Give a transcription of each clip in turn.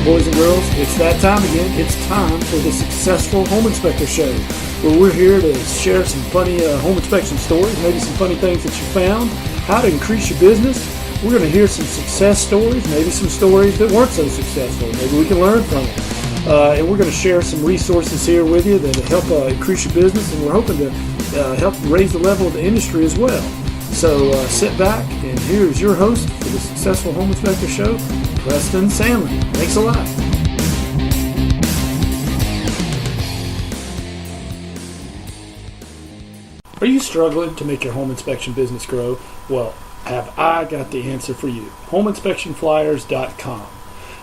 Hello, boys and girls. It's that time again. It's time for the Successful Home Inspector Show, where we're here to share some funny home inspection stories, maybe some funny things that you found, how to increase your business. We're going to hear some success stories, maybe some stories that weren't so successful. Maybe we can learn from them. And we're going to share some resources here with you that help increase your business, and we're hoping to help raise the level of the industry as well. So sit back, and here's your host for the Successful Home Inspector Show, Preston Sandlin. Thanks a lot. Are you struggling to make your home inspection business grow? Well, have I got the answer for you. Homeinspectionflyers.com.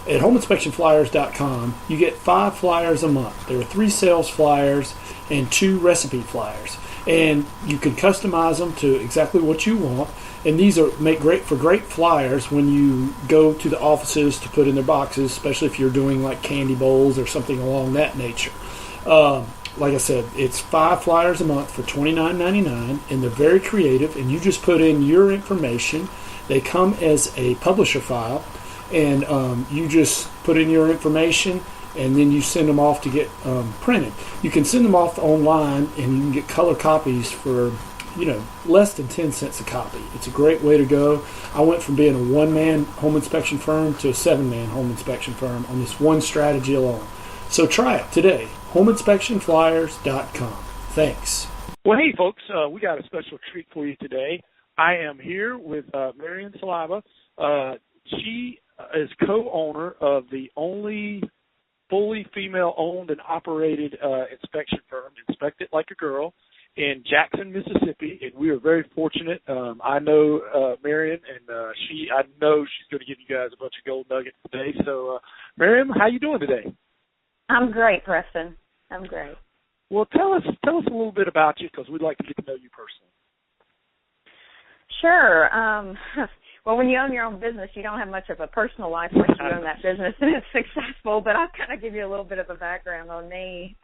At homeinspectionflyers.com, you get 5 flyers a month. There are 3 sales flyers and 2 recipe flyers. And you can customize them to exactly what you want. And these make great flyers when you go to the offices to put in their boxes, especially if you're doing like candy bowls or something along that nature. Like I said, it's 5 flyers a month for $29.99, and they're very creative. And you just put in your information. They come as a publisher file, and you just put in your information, and then you send them off to get printed. You can send them off online, and you can get color copies for less than 10 cents a copy. It's a great way to go. I went from being a 1-man home inspection firm to a 7-man home inspection firm on this one strategy alone. So try it today. Homeinspectionflyers.com. Thanks. Well, hey, folks, we got a special treat for you today. I am here with Miriam Saliba. She is co-owner of the only fully female-owned and operated inspection firm, Inspect It Like a Girl, in Jackson, Mississippi, and we are very fortunate. I know Miriam, and I know she's going to give you guys a bunch of gold nuggets today. So, Miriam, how you doing today? I'm great, Preston. I'm great. Well, tell us a little bit about you, because we'd like to get to know you personally. Sure. Well, when you own your own business, you don't have much of a personal life once you own that business and it's successful. But I'll kind of give you a little bit of a background on me.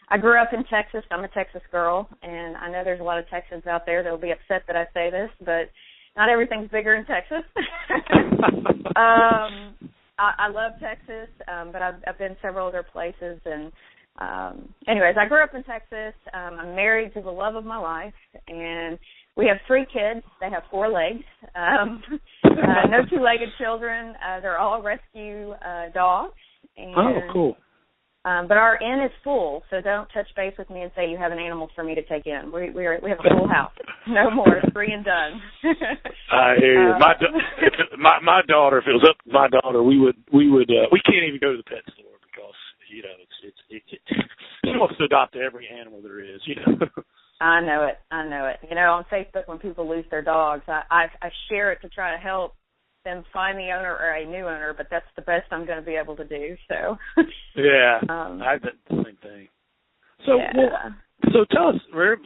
I grew up in Texas. I'm a Texas girl, and I know there's a lot of Texans out there that will be upset that I say this, but not everything's bigger in Texas. I love Texas, but I've been several other places. And anyways, I grew up in Texas. I'm married to the love of my life, and we have 3 kids. They have 4 legs. No 2-legged children. They're all rescue dogs. And, oh, cool. But our inn is full, so don't touch base with me and say you have an animal for me to take in. We have a full house. No more. 3 and done. I hear you. My daughter, if it was up to my daughter, we can't even go to the pet store because she wants to adopt every animal there is. I know it. On Facebook, when people lose their dogs, I share it to try to help them find the owner or a new owner, but that's the best I'm going to be able to do. So yeah, I did the same thing. So yeah. So tell us,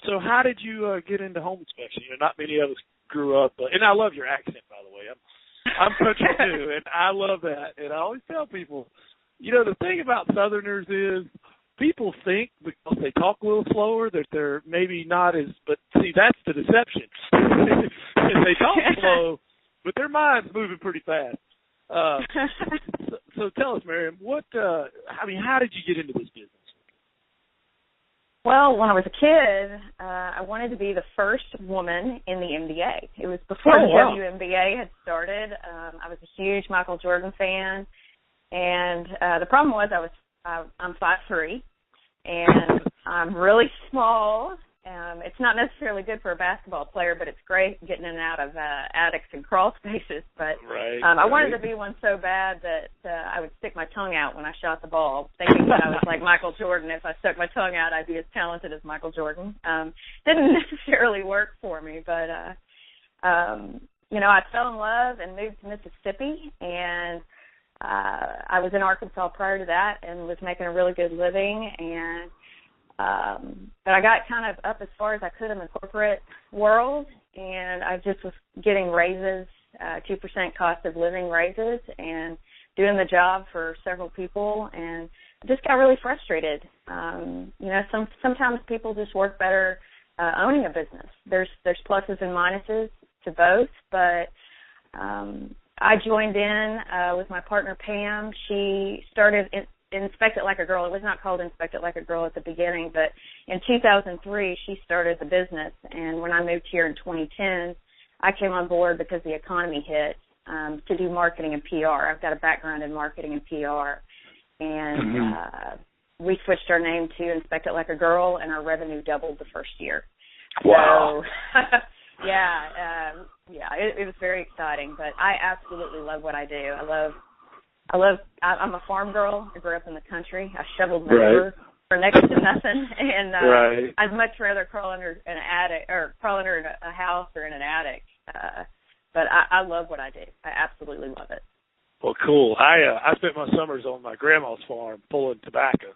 so how did you get into home inspection? Not many of us grew up, and I love your accent, by the way. I'm country too, and I love that. And I always tell people, the thing about Southerners is people think because they talk a little slower that they're maybe not as, but see, that's the deception. If they talk slow, but their mind's moving pretty fast. So tell us, Miriam, how did you get into this business? Well, when I was a kid, I wanted to be the first woman in the NBA. It was before the WNBA had started. I was a huge Michael Jordan fan, and the problem was I'm 5'3", and I'm really small. It's not necessarily good for a basketball player, but it's great getting in and out of attics and crawl spaces. But I wanted to be one so bad that I would stick my tongue out when I shot the ball, thinking that I was like Michael Jordan. If I stuck my tongue out, I'd be as talented as Michael Jordan. Didn't necessarily work for me, but I fell in love and moved to Mississippi, and I was in Arkansas prior to that and was making a really good living. And but I got kind of up as far as I could in the corporate world, and I just was getting raises, 2% cost of living raises, and doing the job for several people, and I just got really frustrated. Sometimes people just work better owning a business. There's pluses and minuses to both, but I joined in with my partner, Pam. She started Inspect It Like a Girl. It was not called Inspect It Like a Girl at the beginning, but in 2003, she started the business. And when I moved here in 2010, I came on board because the economy hit to do marketing and PR. I've got a background in marketing and PR. And we switched our name to Inspect It Like a Girl, and our revenue doubled the first year. Wow. So, it was very exciting. But I absolutely love what I do. I'm a farm girl. I grew up in the country. I shoveled manure for next to nothing, and I'd much rather crawl under an attic or crawl under a house or in an attic. But I love what I do. I absolutely love it. Well, cool. I spent my summers on my grandma's farm pulling tobacco,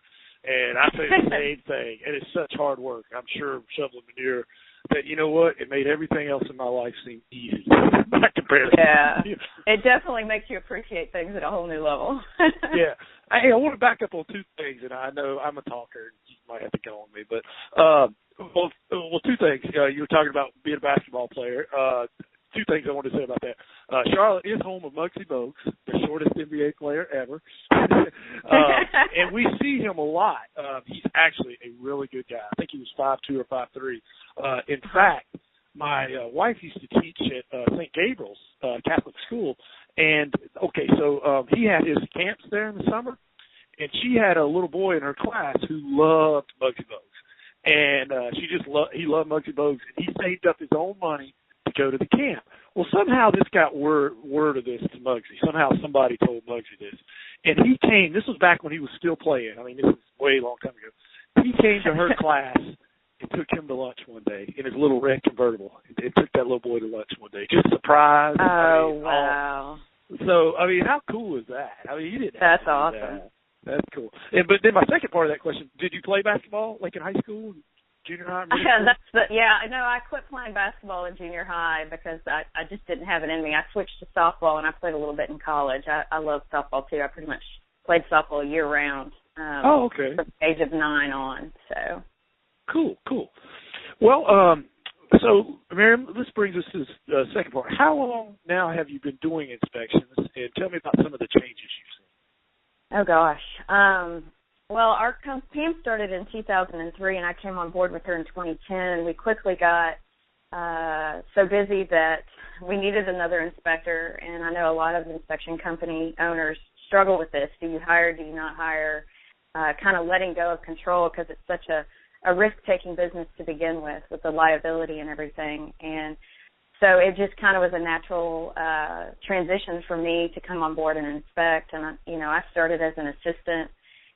and I say the same thing. And it's such hard work. I'm sure shoveling manure. But you know what? It made everything else in my life seem easy by comparison. Yeah, it definitely makes you appreciate things at a whole new level. Yeah. Hey, I want to back up on two things, and I know I'm a talker. You might have to go on me, but two things. You were talking about being a basketball player. Two things I wanted to say about that. Charlotte is home of Muggsy Bogues, the shortest NBA player ever. And we see him a lot. He's actually a really good guy. I think he was 5'2" or 5'3". In fact, my wife used to teach at St. Gabriel's Catholic school. And, so he had his camps there in the summer, and she had a little boy in her class who loved Muggsy Bogues. And he loved Muggsy Bogues, and he saved up his own money to go to the camp. Well, somehow this got word of this to Muggsy. Somehow somebody told Muggsy this. And he came, this was back when he was still playing. I mean, this was way long time ago. He came to her class and took him to lunch one day in his little red convertible. It took that little boy to lunch one day. Just surprise. Wow. So, I mean, how cool is that? I mean, you didn't That's awesome. That's cool. But then my second part of that question, did you play basketball, like in high school? Junior high? I quit playing basketball in junior high because I just didn't have it in me. I switched to softball, and I played a little bit in college. I love softball, too. I pretty much played softball year-round from the age of 9 on. So Cool. Well, so, Miriam, this brings us to the second part. How long now have you been doing inspections, and tell me about some of the changes you've seen. Oh, gosh. Well, our Pam started in 2003, and I came on board with her in 2010. We quickly got so busy that we needed another inspector, and I know a lot of inspection company owners struggle with this. Do you hire, do you not hire? Kind of letting go of control because it's such a risk-taking business to begin with the liability and everything. And so it just kind of was a natural transition for me to come on board and inspect. And, I started as an assistant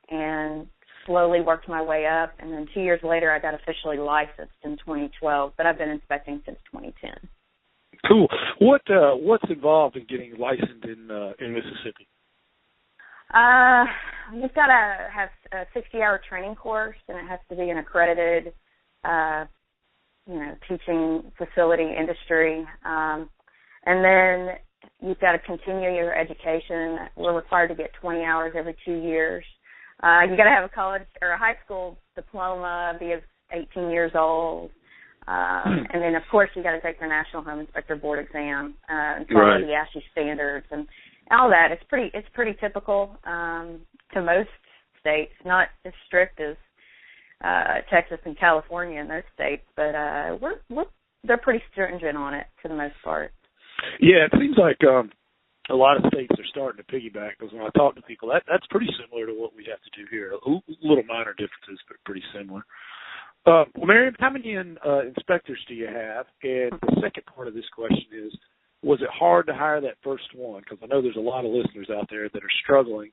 and slowly worked my way up. And then 2 years later, I got officially licensed in 2012. But I've been inspecting since 2010. Cool. What's involved in getting licensed in Mississippi? You've got to have a 60-hour training course, and it has to be an accredited, teaching facility industry. And then you've got to continue your education. We're required to get 20 hours every 2 years. You got to have a college or a high school diploma, be 18 years old, and then of course you got to take the National Home Inspector Board exam and follow the ASHI standards and all that. It's pretty typical to most states, not as strict as Texas and California in those states, but they're pretty stringent on it for the most part. Yeah, it seems like a lot of states are starting to piggyback, because when I talk to people, that's pretty similar to what we have to do here. Little minor differences, but pretty similar. Well, Miriam, how many inspectors do you have? And the second part of this question is, was it hard to hire that first one? Because I know there's a lot of listeners out there that are struggling,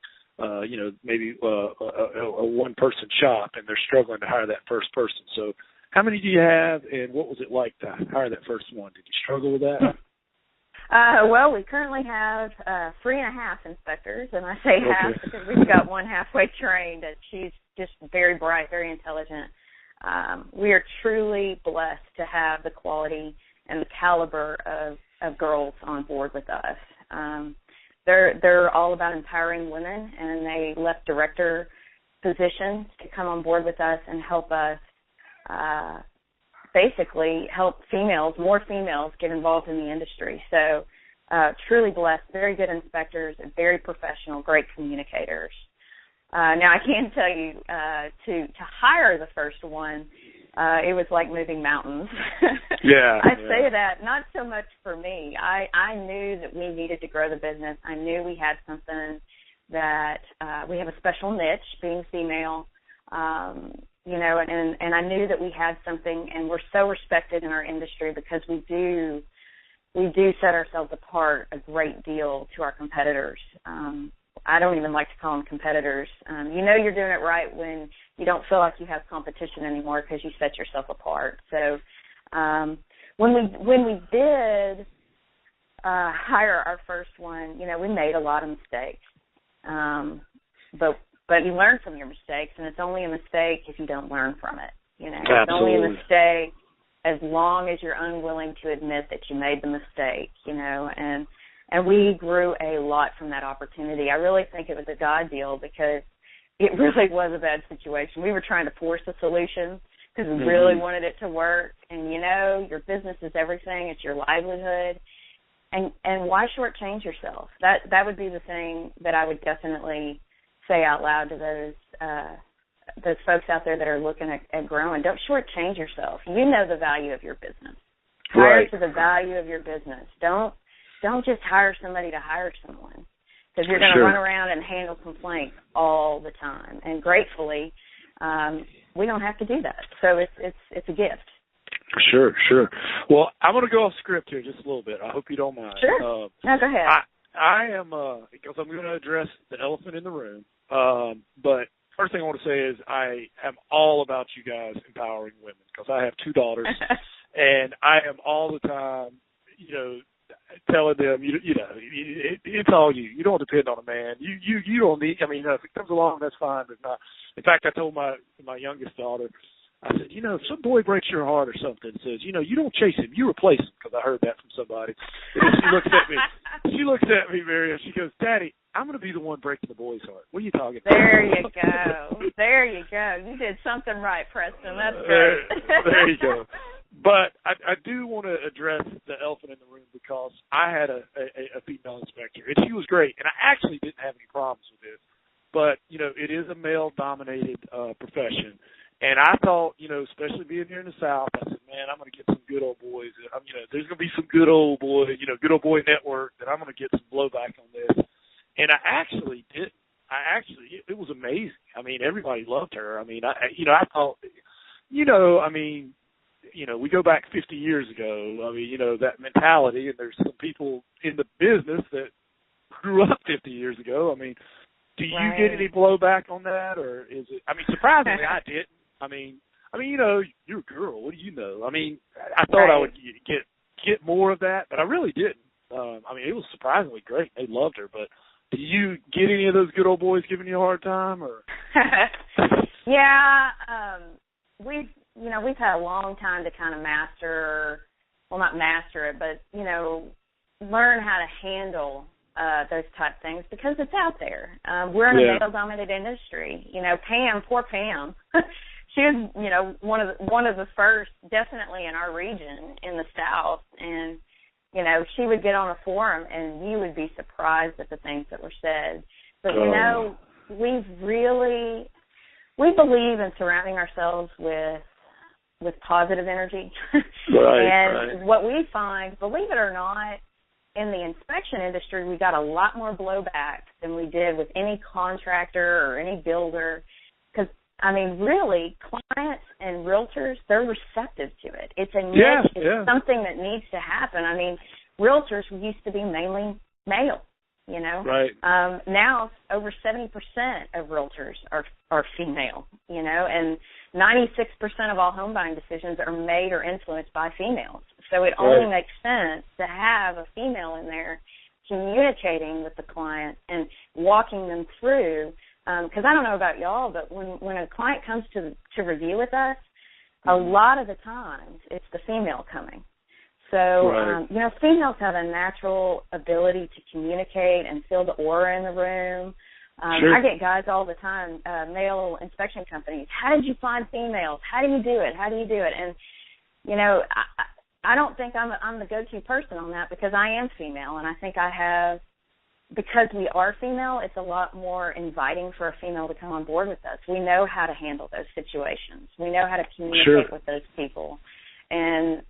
maybe a one-person shop, and they're struggling to hire that first person. So how many do you have, and what was it like to hire that first one? Did you struggle with that? Well, we currently have 3.5 inspectors, and I say half because we've got one halfway trained, and she's just very bright, very intelligent. We are truly blessed to have the quality and the caliber of girls on board with us. They're all about empowering women, and they left director positions to come on board with us and help us basically help more females get involved in the industry. So truly blessed, very good inspectors, very professional, great communicators. Now, I can tell you, to hire the first one, it was like moving mountains. Yeah. I say that not so much for me. I knew that we needed to grow the business. I knew we had something that we have a special niche, being female, and I knew that we had something, and we're so respected in our industry because we do set ourselves apart a great deal to our competitors. I don't even like to call them competitors. You're doing it right when you don't feel like you have competition anymore because you set yourself apart. So when we did hire our first one, we made a lot of mistakes. But you learn from your mistakes, and it's only a mistake if you don't learn from it. It's only a mistake as long as you're unwilling to admit that you made the mistake, and we grew a lot from that opportunity. I really think it was a God deal because it really was a bad situation. We were trying to force a solution because we really wanted it to work, and your business is everything. It's your livelihood. And why shortchange yourself? That would be the thing that I would definitely say out loud to those folks out there that are looking at growing. Don't shortchange yourself. You know the value of your business. Hire to the value of your business. Don't just hire somebody to hire someone because you're going to run around and handle complaints all the time. And gratefully, we don't have to do that. So it's a gift. Sure. Well, I'm going to go off script here just a little bit. I hope you don't mind. Sure. No, go ahead. I am, because I'm going to address the elephant in the room, but first thing I want to say is I am all about you guys empowering women because I have 2 daughters, and I am all the time, telling them, it's all you. You don't depend on a man. You don't need, if it comes along, that's fine, but not. In fact, I told my youngest daughter, I said, if some boy breaks your heart or something, says, you don't chase him, you replace him, because I heard that from somebody. And then she looks at me, Miriam, she goes, Daddy, I'm going to be the one breaking the boy's heart. What are you talking about? There you go. You did something right, Preston. That's great. There you go. But I do want to address the elephant in the room because I had a female inspector, and she was great, and I actually didn't have any problems with this. But, it is a male-dominated profession. And I thought, especially being here in the South, I said, man, I'm going to get some good old boys. There's going to be some good old boy, good old boy network that I'm going to get some blowback on this. And I actually did. It was amazing. Everybody loved her. I thought, we go back 50 years ago. That mentality, and there's some people in the business that grew up 50 years ago. Do you get any blowback on that, or is it? Surprisingly, I didn't. You're a girl. What do you know? I thought I would get more of that, but I really didn't. It was surprisingly great. They loved her, but do you get any of those good old boys giving you a hard time, or? Yeah, we've had a long time to kind of not master it, but learn how to handle those type things because it's out there. We're in a male-dominated industry. Poor Pam. She was, one of the first, definitely in our region in the South, and she would get on a forum, and you would be surprised at the things that were said. But we believe in surrounding ourselves with positive energy, and what we find, believe it or not, in the inspection industry, we got a lot more blowback than we did with any contractor or any builder. Because, really, clients and realtors, they're receptive to it. It's a niche. It's something that needs to happen. Realtors used to be mainly male, Now, over 70% of realtors are female, and 96% of all home buying decisions are made or influenced by females. So it only makes sense to have a female in there communicating with the client and walking them through. Because I don't know about y'all, but when a client comes to review with us, a lot of the times it's the female coming. So, females have a natural ability to communicate and feel the aura in the room. I get guys all the time, male inspection companies. How did you find females? How do you do it? And, I don't think I'm the go-to person on that because I am female, and I think I have, because we are female, it's a lot more inviting for a female to come on board with us. We know how to handle those situations. We know how to communicate with those people. And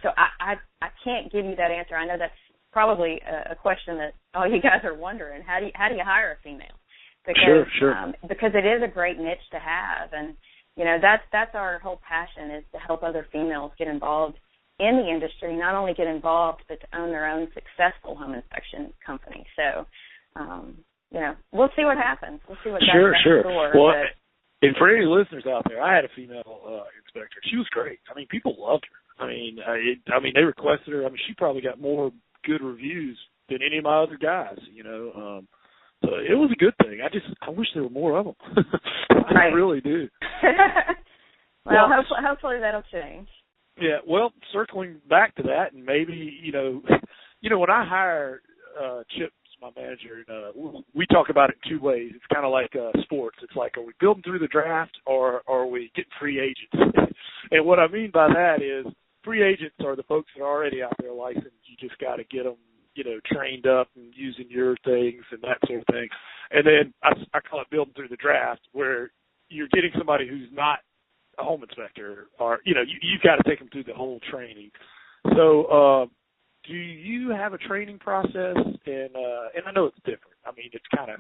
so I can't give you that answer. I know that's probably a question that all you guys are wondering. How do you hire a female? Because, because it is a great niche to have. And, you know, that's our whole passion, is to help other females get involved in the industry, not only get involved, but to own their own successful home inspection company. So, you know, we'll see what happens. We'll see what Sure. Door, well, and for any listeners out there, I had a female inspector. She was great. I mean, people loved her. I mean, they requested her. I mean, she probably got more good reviews than any of my other guys, you know. So it was a good thing. I wish there were more of them. I really do. well, hopefully that'll change. Yeah, well, circling back to that, and maybe, you know, when I hire Chip, my manager, we talk about it in two ways. It's kind of like sports. It's like, are we building through the draft, or are we getting free agents? And what I mean by that is, free agents are the folks that are already out there licensed. You just got to get them, you know, trained up and using your things and that sort of thing. And then I call it building through the draft, where you're getting somebody who's not a home inspector, or, you know, you've got to take them through the whole training. So do you have a training process? And I know it's different. I mean, it's kind of,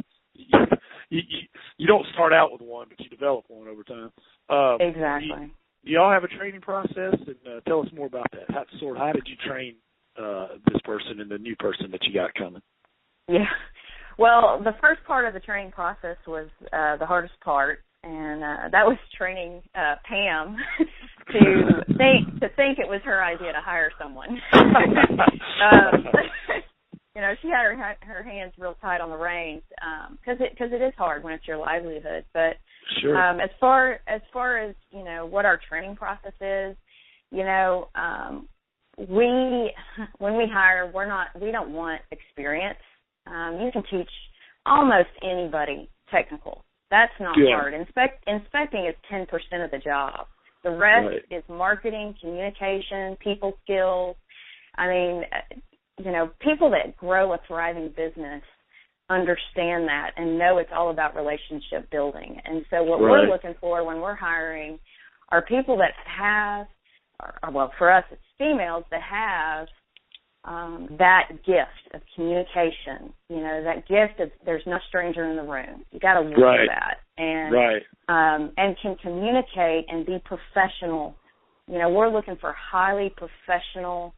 you don't start out with one, but you develop one over time. Exactly. Do y'all have a training process? And tell us more about that. How did you train this person and the new person that you got coming? Yeah. Well, the first part of the training process was the hardest part, and that was training Pam to think it was her idea to hire someone. You know, she had her hands real tight on the reins, because it is hard when it's your livelihood. But as far as, you know, what our training process is, you know, when we hire, we don't want experience. You can teach almost anybody technical. That's not hard. Inspecting is 10% of the job. The rest is marketing, communication, people skills. I mean, you know, people that grow a thriving business understand that and know it's all about relationship building. And so what we're looking for when we're hiring are people that have, well, for us, it's females that have that gift of communication, you know, that gift of there's no stranger in the room. You got to look for that, and can communicate and be professional. You know, we're looking for highly professional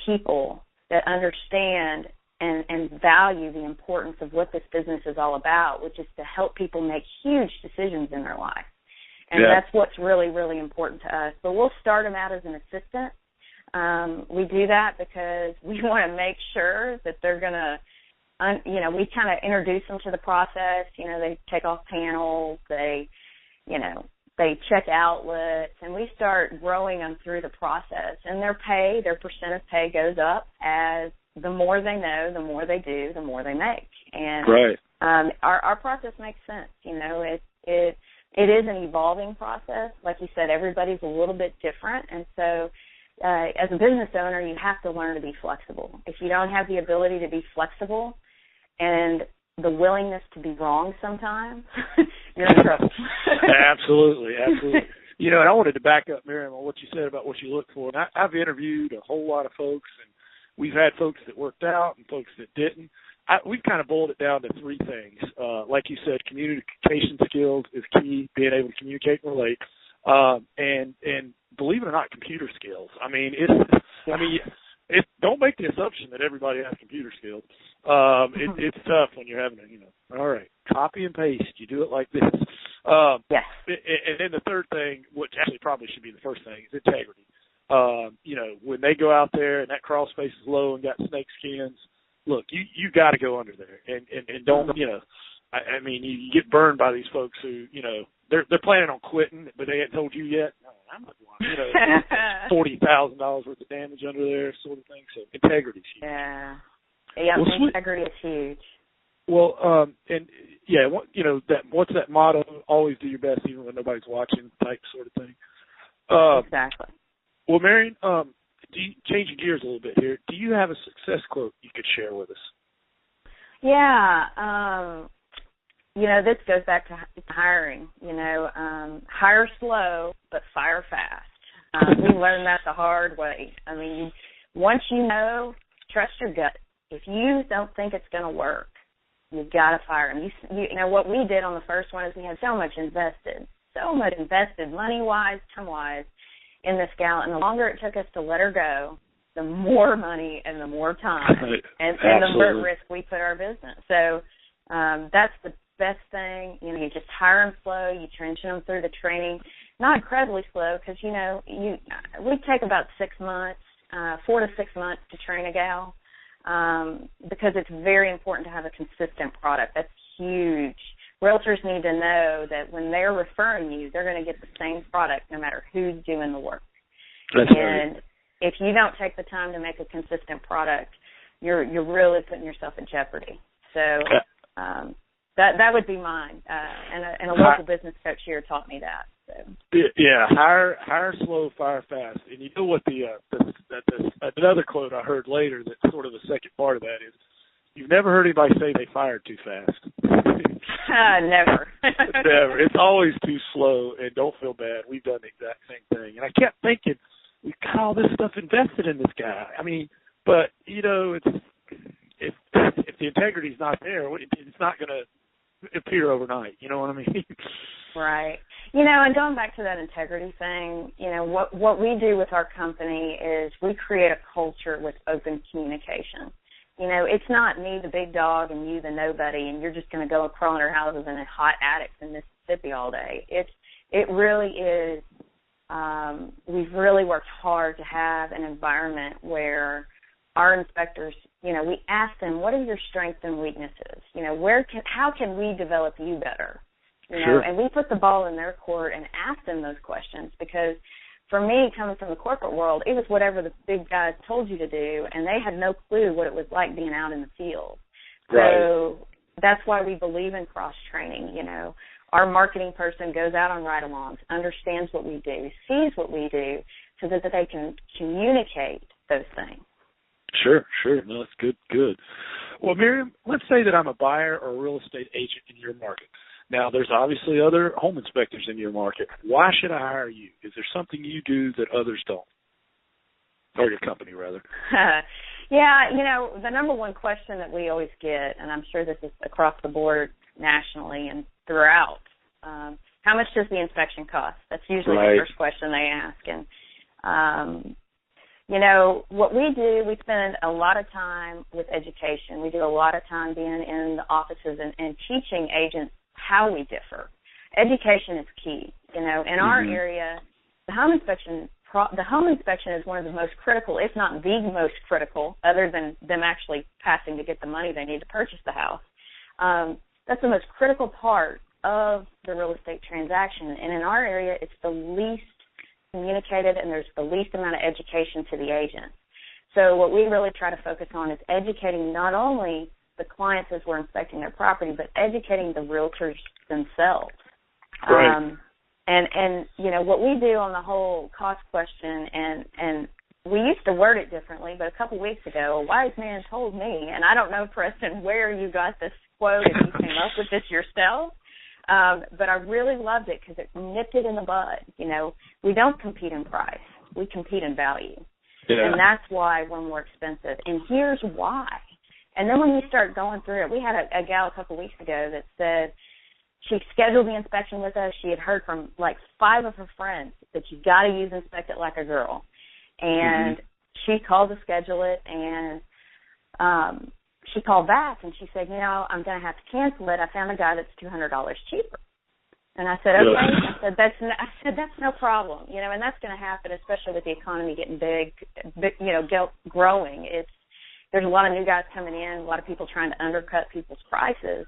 people that understand and value the importance of what this business is all about, which is to help people make huge decisions in their life. And that's what's really, really important to us. But we'll start them out as an assistant. We do that because we want to make sure that they're going to, you know, we kind of introduce them to the process. You know, they take off panels, they check outlets, and we start growing them through the process. And their percent of pay goes up as the more they know, the more they do, the more they make. And our process makes sense. You know, it is an evolving process. Like you said, everybody's a little bit different, and so as a business owner, you have to learn to be flexible. If you don't have the ability to be flexible and the willingness to be wrong sometimes, you're in trouble. Absolutely. You know, and I wanted to back up, Miriam, on what you said about what you look for. And I've interviewed a whole lot of folks, and we've had folks that worked out and folks that didn't. We've kind of boiled it down to three things. Like you said, communication skills is key, being able to communicate and relate. And believe it or not, computer skills. I mean, don't make the assumption that everybody has computer skills. It's tough when you're having to, you know, all right, copy and paste. You do it like this. And then the third thing, which actually probably should be the first thing, is integrity. You know, when they go out there and that crawl space is low and got snake skins, look, you got to go under there and don't, you know, I mean, you get burned by these folks who, you know, they're planning on quitting, but they ain't told you yet. No, I'm not going. You know, $40,000 worth of damage under there, sort of thing. So integrity's huge. Integrity is huge. Well, and you know, what's that motto? Always do your best, even when nobody's watching, type sort of thing. Exactly. Well, Marion, changing gears a little bit here, do you have a success quote you could share with us? Yeah. This goes back to hiring. Hire slow, but fire fast. We learned that the hard way. I mean, once you know, trust your gut. If you don't think it's going to work, you've got to fire them. What we did on the first one is we had so much invested, money-wise, time-wise, in this gal. And the longer it took us to let her go, the more money and the more time and the more at risk we put our business. So that's the best thing. You just hire them slow. You transition them through the training, not incredibly slow, because we take about 6 months, 4 to 6 months to train a gal, because it's very important to have a consistent product. That's huge. Realtors need to know that when they're referring you, they're going to get the same product no matter who's doing the work. That's and right. If you don't take the time to make a consistent product, you're really putting yourself in jeopardy. So that would be mine. And a local business coach here taught me that. So. Yeah, hire slow, fire fast. And you know what another quote I heard later that's sort of the second part of that is, you've never heard anybody say they fired too fast. Never. Never. It's always too slow, and don't feel bad. We've done the exact same thing. And I kept thinking, we've got all this stuff invested in this guy. I mean, but, it's if the integrity's not there, it's not going to appear overnight. You know what I mean? Right. And going back to that integrity thing, what we do with our company is we create a culture with open communication. It's not me, the big dog, and you, the nobody, and you're just going to go and crawl in our houses in hot attics in Mississippi all day. It really is. We've really worked hard to have an environment where our inspectors, we ask them, what are your strengths and weaknesses? How can we develop you better? Sure. And we put the ball in their court and ask them those questions, because for me, coming from the corporate world, it was whatever the big guys told you to do, and they had no clue what it was like being out in the field. Right. So that's why we believe in cross-training. Our marketing person goes out on ride-alongs, understands what we do, sees what we do, so that they can communicate those things. Sure. No, that's good. Well, Miriam, let's say that I'm a buyer or a real estate agent in your market. Now, there's obviously other home inspectors in your market. Why should I hire you? Is there something you do that others don't? Or your company, rather. Yeah, the number one question that we always get, and I'm sure this is across the board nationally and throughout, how much does the inspection cost? That's usually the first question they ask. And, what we do, we spend a lot of time with education. We do a lot of time being in the offices and teaching agents how we differ. Education is key. In our area, the home inspection is one of the most critical, if not the most critical, other than them actually passing to get the money they need to purchase the house. That's the most critical part of the real estate transaction. And in our area, it's the least communicated, and there's the least amount of education to the agent. So what we really try to focus on is educating not only the clients as we're inspecting their property, but educating the realtors themselves. Right. And what we do on the whole cost question, and we used to word it differently, but a couple weeks ago, a wise man told me, and I don't know, Preston, where you got this quote, if you came up with this yourself, but I really loved it because it nipped it in the bud. We don't compete in price. We compete in value. Yeah. And that's why we're more expensive. And here's why. And then when you start going through it, we had a gal a couple weeks ago that said she scheduled the inspection with us. She had heard from like 5 of her friends that you got to use Inspect It Like a Girl. And she called to schedule it, and she called back, and she said, I'm going to have to cancel it. I found a guy that's $200 cheaper. And I said, okay. I said, that's no problem. And that's going to happen, especially with the economy getting big, growing. There's a lot of new guys coming in, a lot of people trying to undercut people's prices.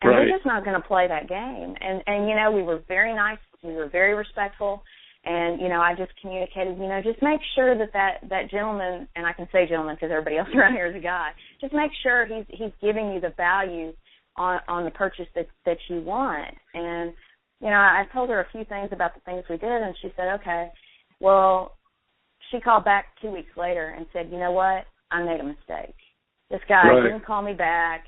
And we're just not going to play that game. And we were very nice. We were very respectful. And, I just communicated, just make sure that gentleman, and I can say gentleman because everybody else around here is a guy, just make sure he's giving you the value on the purchase that you want. And, I told her a few things about the things we did, and she said, okay, well, she called back 2 weeks later and said, you know what, I made a mistake. This guy didn't call me back.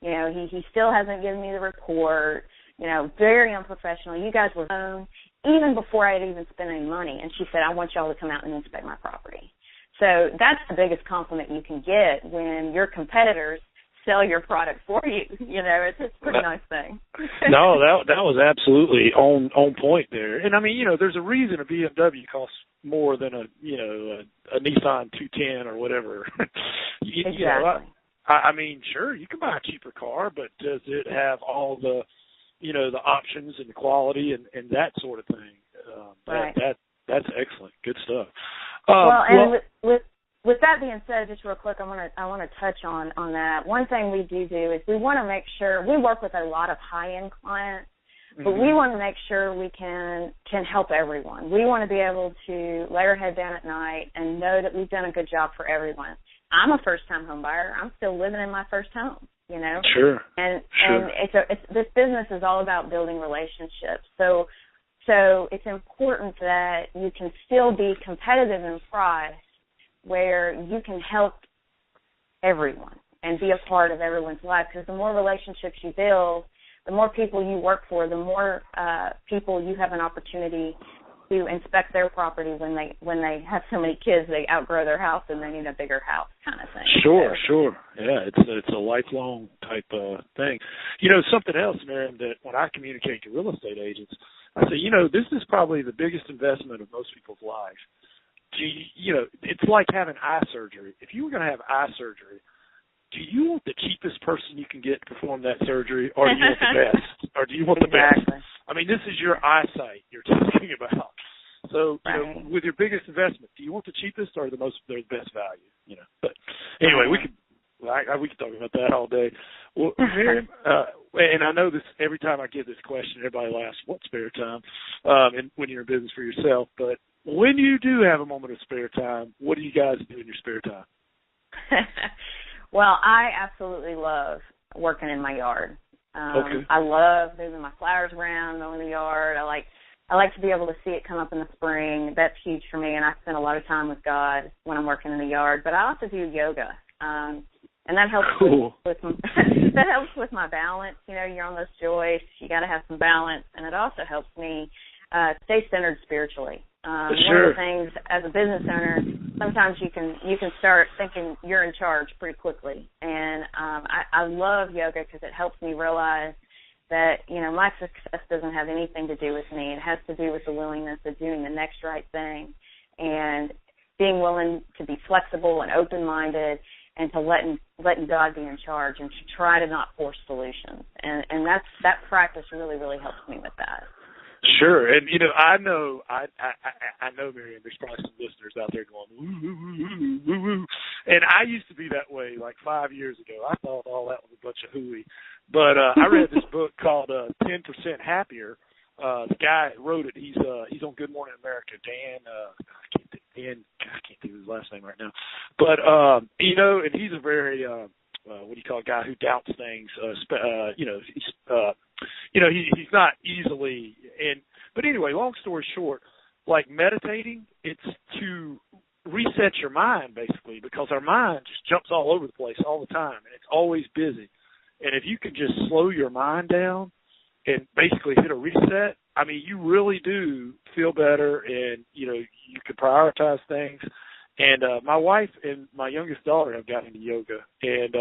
You know, he still hasn't given me the report. You know, very unprofessional. You guys were home even before I had even spent any money. And she said, I want y'all to come out and inspect my property. So that's the biggest compliment you can get when your competitors sell your product for you. You know, it's a pretty nice thing. No, that was absolutely on point there. And I mean, you know, there's a reason a BMW costs more than a Nissan 210 or whatever. Exactly. You know, I mean, sure, you can buy a cheaper car, but does it have all the, you know, the options and the quality and that sort of thing? That's excellent. Good stuff. With that being said, just real quick, I want to touch on that. One thing we do is we want to make sure we work with a lot of high-end clients, but we want to make sure we can help everyone. We want to be able to lay our head down at night and know that we've done a good job for everyone. I'm a first-time home buyer. I'm still living in my first home, you know. Sure. And this business is all about building relationships. So it's important that you can still be competitive in price, where you can help everyone and be a part of everyone's life. Because the more relationships you build, the more people you work for, the more people you have an opportunity to inspect their property when they have so many kids they outgrow their house and they need a bigger house kind of thing. Sure. Yeah, it's a lifelong type thing. You know, something else, Miriam, that when I communicate to real estate agents, I say, you know, this is probably the biggest investment of most people's life. You know, it's like having eye surgery. If you were going to have eye surgery, do you want the cheapest person you can get to perform that surgery, or do you want the best? Or do you want the best? I mean, this is your eyesight you're talking about. So, you know, with your biggest investment, do you want the cheapest or the best value? You know, but anyway, we could talk about that all day. Well, Miriam, and I know this every time I get this question, everybody laughs. What spare time? And when you're in business for yourself, but when you do have a moment of spare time, what do you guys do in your spare time? Well, I absolutely love working in my yard. I love moving my flowers around, mowing the yard. I like to be able to see it come up in the spring. That's huge for me, and I spend a lot of time with God when I'm working in the yard. But I also do yoga, and that helps that helps with my balance. You know, you're on those joists. You got to have some balance, and it also helps me stay centered spiritually. One of the things as a business owner, sometimes you can start thinking you're in charge pretty quickly, and I love yoga because it helps me realize that, you know, my success doesn't have anything to do with me. It has to do with the willingness of doing the next right thing and being willing to be flexible and open-minded and to letting God be in charge and to try to not force solutions. And that practice really, really helps me with that. Sure, and you know, I know, Miriam. There's probably some listeners out there going, woo, woo, woo, woo, woo. And I used to be that way like 5 years ago. I thought all that was a bunch of hooey. But I read this book called 10% Happier. The guy wrote it. He's on Good Morning America. I can't think of his last name right now. But you know, and he's a very what do you call a guy who doubts things? You know, he's not easily. But anyway, long story short, like meditating, it's to reset your mind basically, because our mind just jumps all over the place all the time, and it's always busy. And if you can just slow your mind down and basically hit a reset, I mean, you really do feel better, and you know, you can prioritize things. And my wife and my youngest daughter have gotten into yoga, and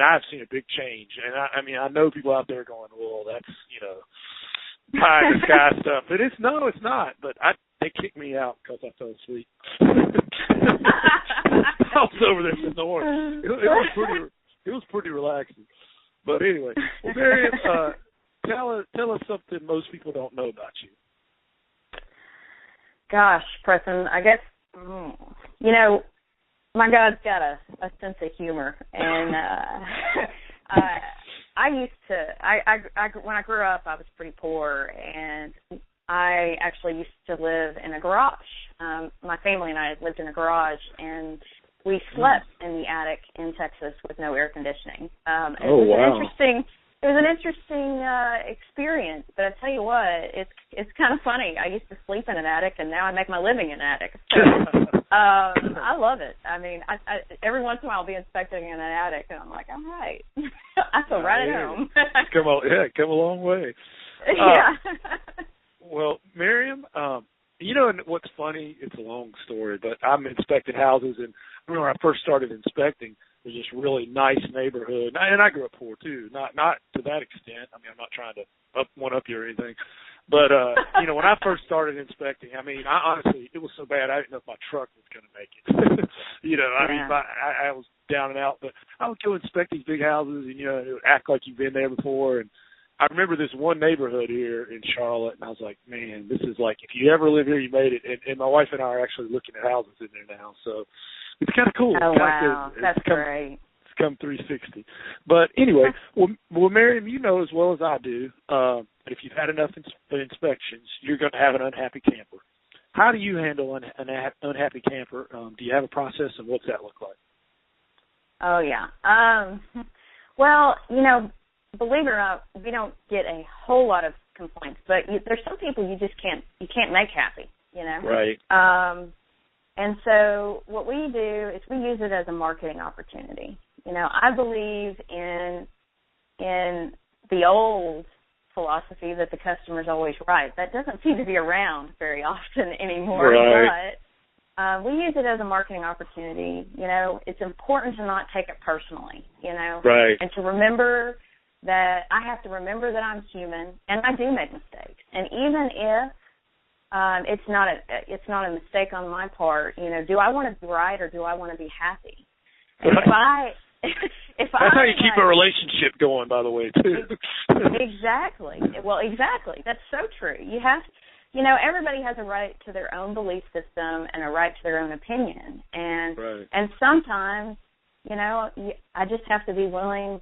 I've seen a big change. And I mean, I know people out there going, "Well, that's, you know, pie in the sky stuff." But it's not. But they kicked me out because I fell asleep. I was over there snoring. It was pretty relaxing. But anyway, well, Miriam, tell us something most people don't know about you. Gosh, Preston, I guess. You know, my God's got a sense of humor, and when I grew up, I was pretty poor, and I actually used to live in a garage. My family and I lived in a garage, and we slept in the attic in Texas with no air conditioning. It was an interesting experience, but I tell you what, it's kind of funny. I used to sleep in an attic, and now I make my living in an attic. So, I love it. I mean, I every once in a while I'll be inspecting in an attic, and I'm like, all right, I feel right at home. Come a long way. Yeah. Well, Miriam, you know what's funny? It's a long story, but I'm inspecting houses, and I remember when I first started inspecting, it was this really nice neighborhood, and I grew up poor too, not to that extent. I mean, I'm not trying to one up you or anything, but you know, when I first started inspecting, I mean, I honestly, it was so bad I didn't know if my truck was going to make it. You know, I mean, I was down and out, but I would go inspect these big houses, and you know, it would act like you've been there before. And I remember this one neighborhood here in Charlotte, and I was like, man, this is like, if you ever live here, you made it. And my wife and I are actually looking at houses in there now, so it's kind of cool. Oh, wow. That's great. It's come 360. But anyway, well, Miriam, you know as well as I do, if you've had enough inspections, you're going to have an unhappy camper. How do you handle an unhappy camper? Do you have a process, and what's that look like? Oh, yeah. Well, you know, believe it or not, we don't get a whole lot of complaints, but there's some people you just can't make happy, you know? Right. And so what we do is we use it as a marketing opportunity. You know, I believe in the old philosophy that the customer's always right. That doesn't seem to be around very often anymore. Right. But we use it as a marketing opportunity. You know, it's important to not take it personally, you know, right, and to remember that I have to remember that I'm human and I do make mistakes. And even if it's not a mistake on my part, you know, do I want to be right or do I want to be happy? And that's how you keep a relationship going, by the way, too. Exactly. Well, exactly. That's so true. You know, everybody has a right to their own belief system and a right to their own opinion. And right. And sometimes, you know, I just have to be willing.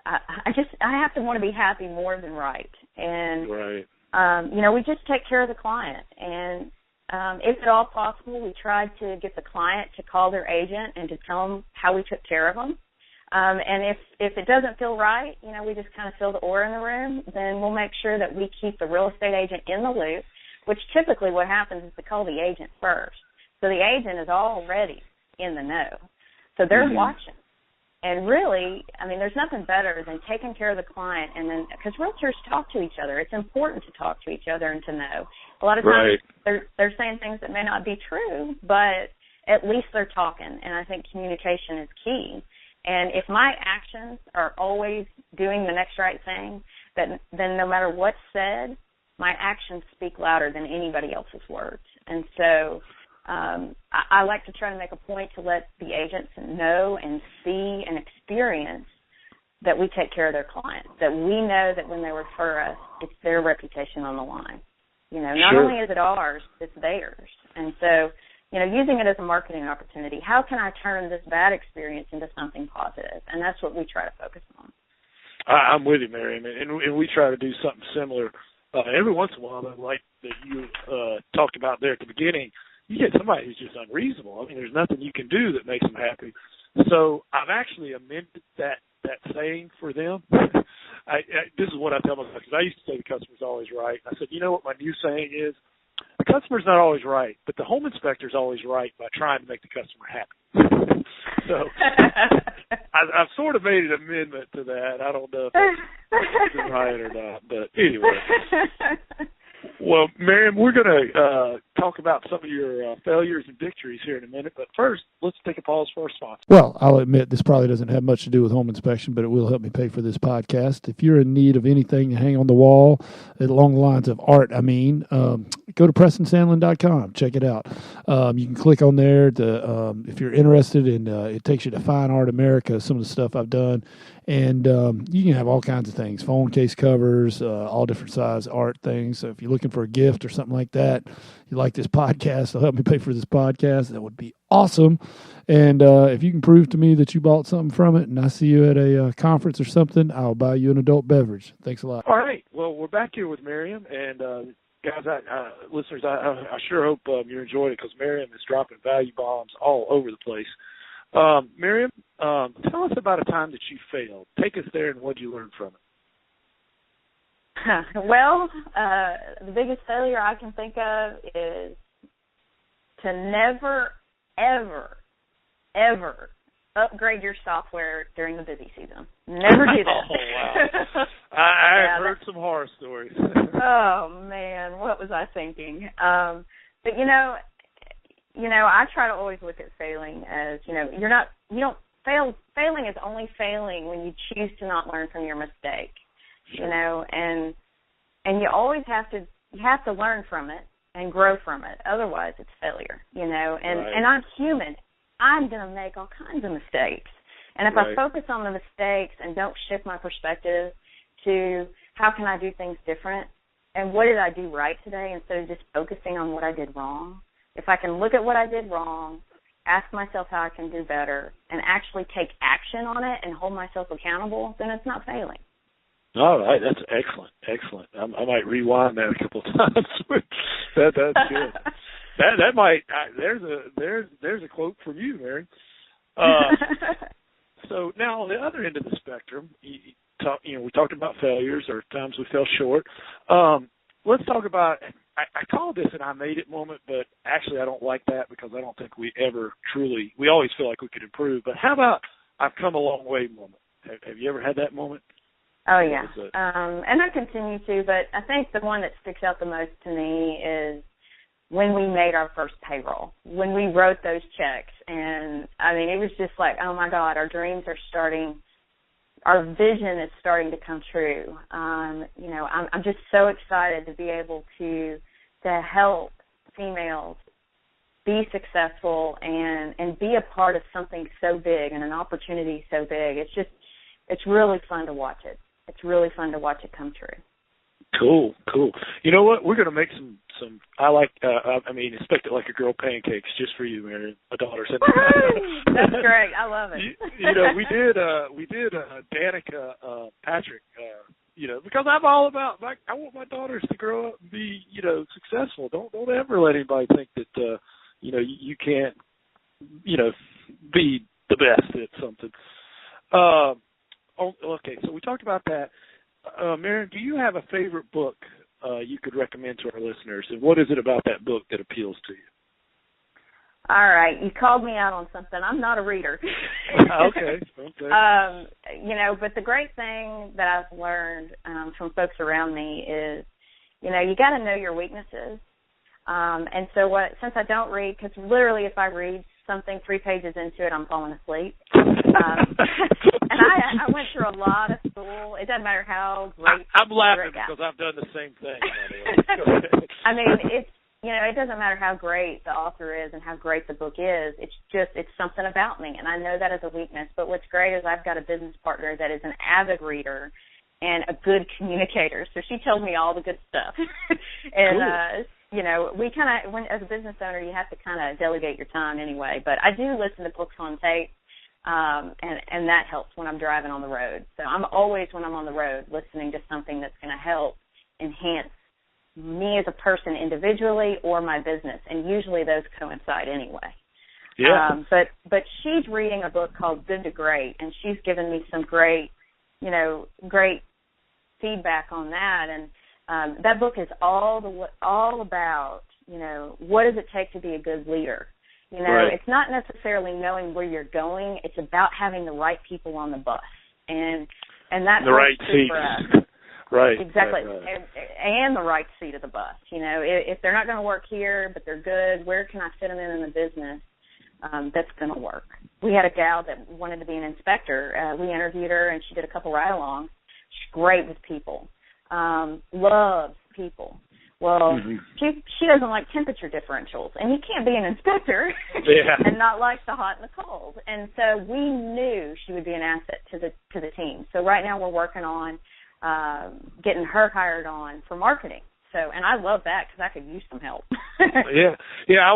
I have to want to be happy more than right. And right. You know, we just take care of the client. And if at all possible, we try to get the client to call their agent and to tell them how we took care of them. And if it doesn't feel right, you know, we just kind of feel the aura in the room, then we'll make sure that we keep the real estate agent in the loop, which typically what happens is to call the agent first. So the agent is already in the know. So they're watching. And really, I mean, there's nothing better than taking care of the client, and then, because realtors talk to each other. It's important to talk to each other and to know. A lot of times they're saying things that may not be true, but at least they're talking, and I think communication is key. And if my actions are always doing the next right thing, then no matter what's said, my actions speak louder than anybody else's words. And so I like to try to make a point to let the agents know and see and experience that we take care of their clients, that we know that when they refer us, it's their reputation on the line. You know, not only is it ours, it's theirs. And so, you know, using it as a marketing opportunity, how can I turn this bad experience into something positive? And that's what we try to focus on. I'm with you, Miriam, and we try to do something similar every once in a while, like that you talked about there at the beginning. You get somebody who's just unreasonable. I mean, there's nothing you can do that makes them happy. So I've actually amended that saying for them. This is what I tell my customers. I used to say the customer's always right. I said, you know what my new saying is? The customer's not always right, but the home inspector's always right by trying to make the customer happy. So I've sort of made an amendment to that. I don't know if it's right or not, but anyway. Well, Miriam, we're going to talk about some of your failures and victories here in a minute, but first, let's take a pause for our sponsor. Well, I'll admit this probably doesn't have much to do with home inspection, but it will help me pay for this podcast. If you're in need of anything to hang on the wall, along the lines of art, go to PrestonSandlin.com. Check it out. You can click on there if you're interested, and it takes you to Fine Art America, some of the stuff I've done. And you can have all kinds of things, phone case covers, all different size art things. So if you're looking for a gift or something like that, you like this podcast, it'll help me pay for this podcast. That would be awesome. And if you can prove to me that you bought something from it and I see you at a conference or something, I'll buy you an adult beverage. Thanks a lot. All right. Well, we're back here with Miriam. And, guys, listeners, I sure hope you enjoyed it, because Miriam is dropping value bombs all over the place. Miriam, tell us about a time that you failed. Take us there, and what did you learn from it? Well, the biggest failure I can think of is to never, ever, ever upgrade your software during the busy season. Never do that. Oh, wow. I've heard some horror stories. Oh, man, what was I thinking? But, I try to always look at failing as, failing is only failing when you choose to not learn from your mistake, Sure. and you always have to learn from it and grow from it. Otherwise, it's failure, and Right. and I'm human. I'm going to make all kinds of mistakes. And if Right. I focus on the mistakes and don't shift my perspective to how can I do things different and what did I do right today instead of just focusing on what I did wrong, if I can look at what I did wrong, ask myself how I can do better, and actually take action on it and hold myself accountable, then it's not failing. All right, that's excellent, excellent. I might rewind that a couple of times. That's good. That might there's a quote from you, Mary. So now on the other end of the spectrum, we talked about failures or times we fell short. Let's talk about. I call this an I made it moment, but actually I don't like that because I don't think we ever truly. We always feel like we could improve. But how about I've come a long way moment? Have you ever had that moment? Oh, yeah. And I continue to, but I think the one that sticks out the most to me is when we made our first payroll, when we wrote those checks. And, it was just like, oh, my God, our dreams are starting, our vision is starting to come true. I'm just so excited to be able to help females be successful and be a part of something so big and an opportunity so big. It's really fun to watch it. It's really fun to watch it come true. Cool. You know what? We're going to make some. I like. Expect it like a girl pancakes just for you, Mary. My daughter said. That's great. I love it. We did Danica Patrick. Because I'm all about. I want my daughters to grow up and be, successful. Don't ever let anybody think that, you can't, be the best at something. Okay, so we talked about that. Miriam, do you have a favorite book you could recommend to our listeners? And what is it about that book that appeals to you? All right, you called me out on something. I'm not a reader. Okay. But the great thing that I've learned from folks around me is, you got to know your weaknesses. And so since I don't read, because literally if I read something 3 pages into it, I'm falling asleep. And I went through a lot of school. It doesn't matter how great. I'm laughing because I've done the same thing. It doesn't matter how great the author is and how great the book is. It's something about me, and I know that as a weakness. But what's great is I've got a business partner that is an avid reader and a good communicator. So she tells me all the good stuff. And cool. We kind of, as a business owner, you have to kind of delegate your time anyway. But I do listen to books on tape, and that helps when I'm driving on the road. So I'm always, when I'm on the road, listening to something that's going to help enhance me as a person individually or my business. And usually those coincide anyway. Yeah. But she's reading a book called Good to Great, and she's given me some great feedback on that. And that book is all about, what does it take to be a good leader? Right. It's not necessarily knowing where you're going. It's about having the right people on the bus. And that's the right seat. For us. Right. Exactly. Right. And the right seat of the bus. If they're not going to work here, but they're good, where can I fit them in the business that's going to work? We had a gal that wanted to be an inspector. We interviewed her, and she did a couple ride-alongs. She's great with people. Loves people. Well, she doesn't like temperature differentials, and you can't be an inspector and not like the hot and the cold. And so we knew she would be an asset to the team. So right now we're working on getting her hired on for marketing. So, and I love that because I could use some help. Yeah.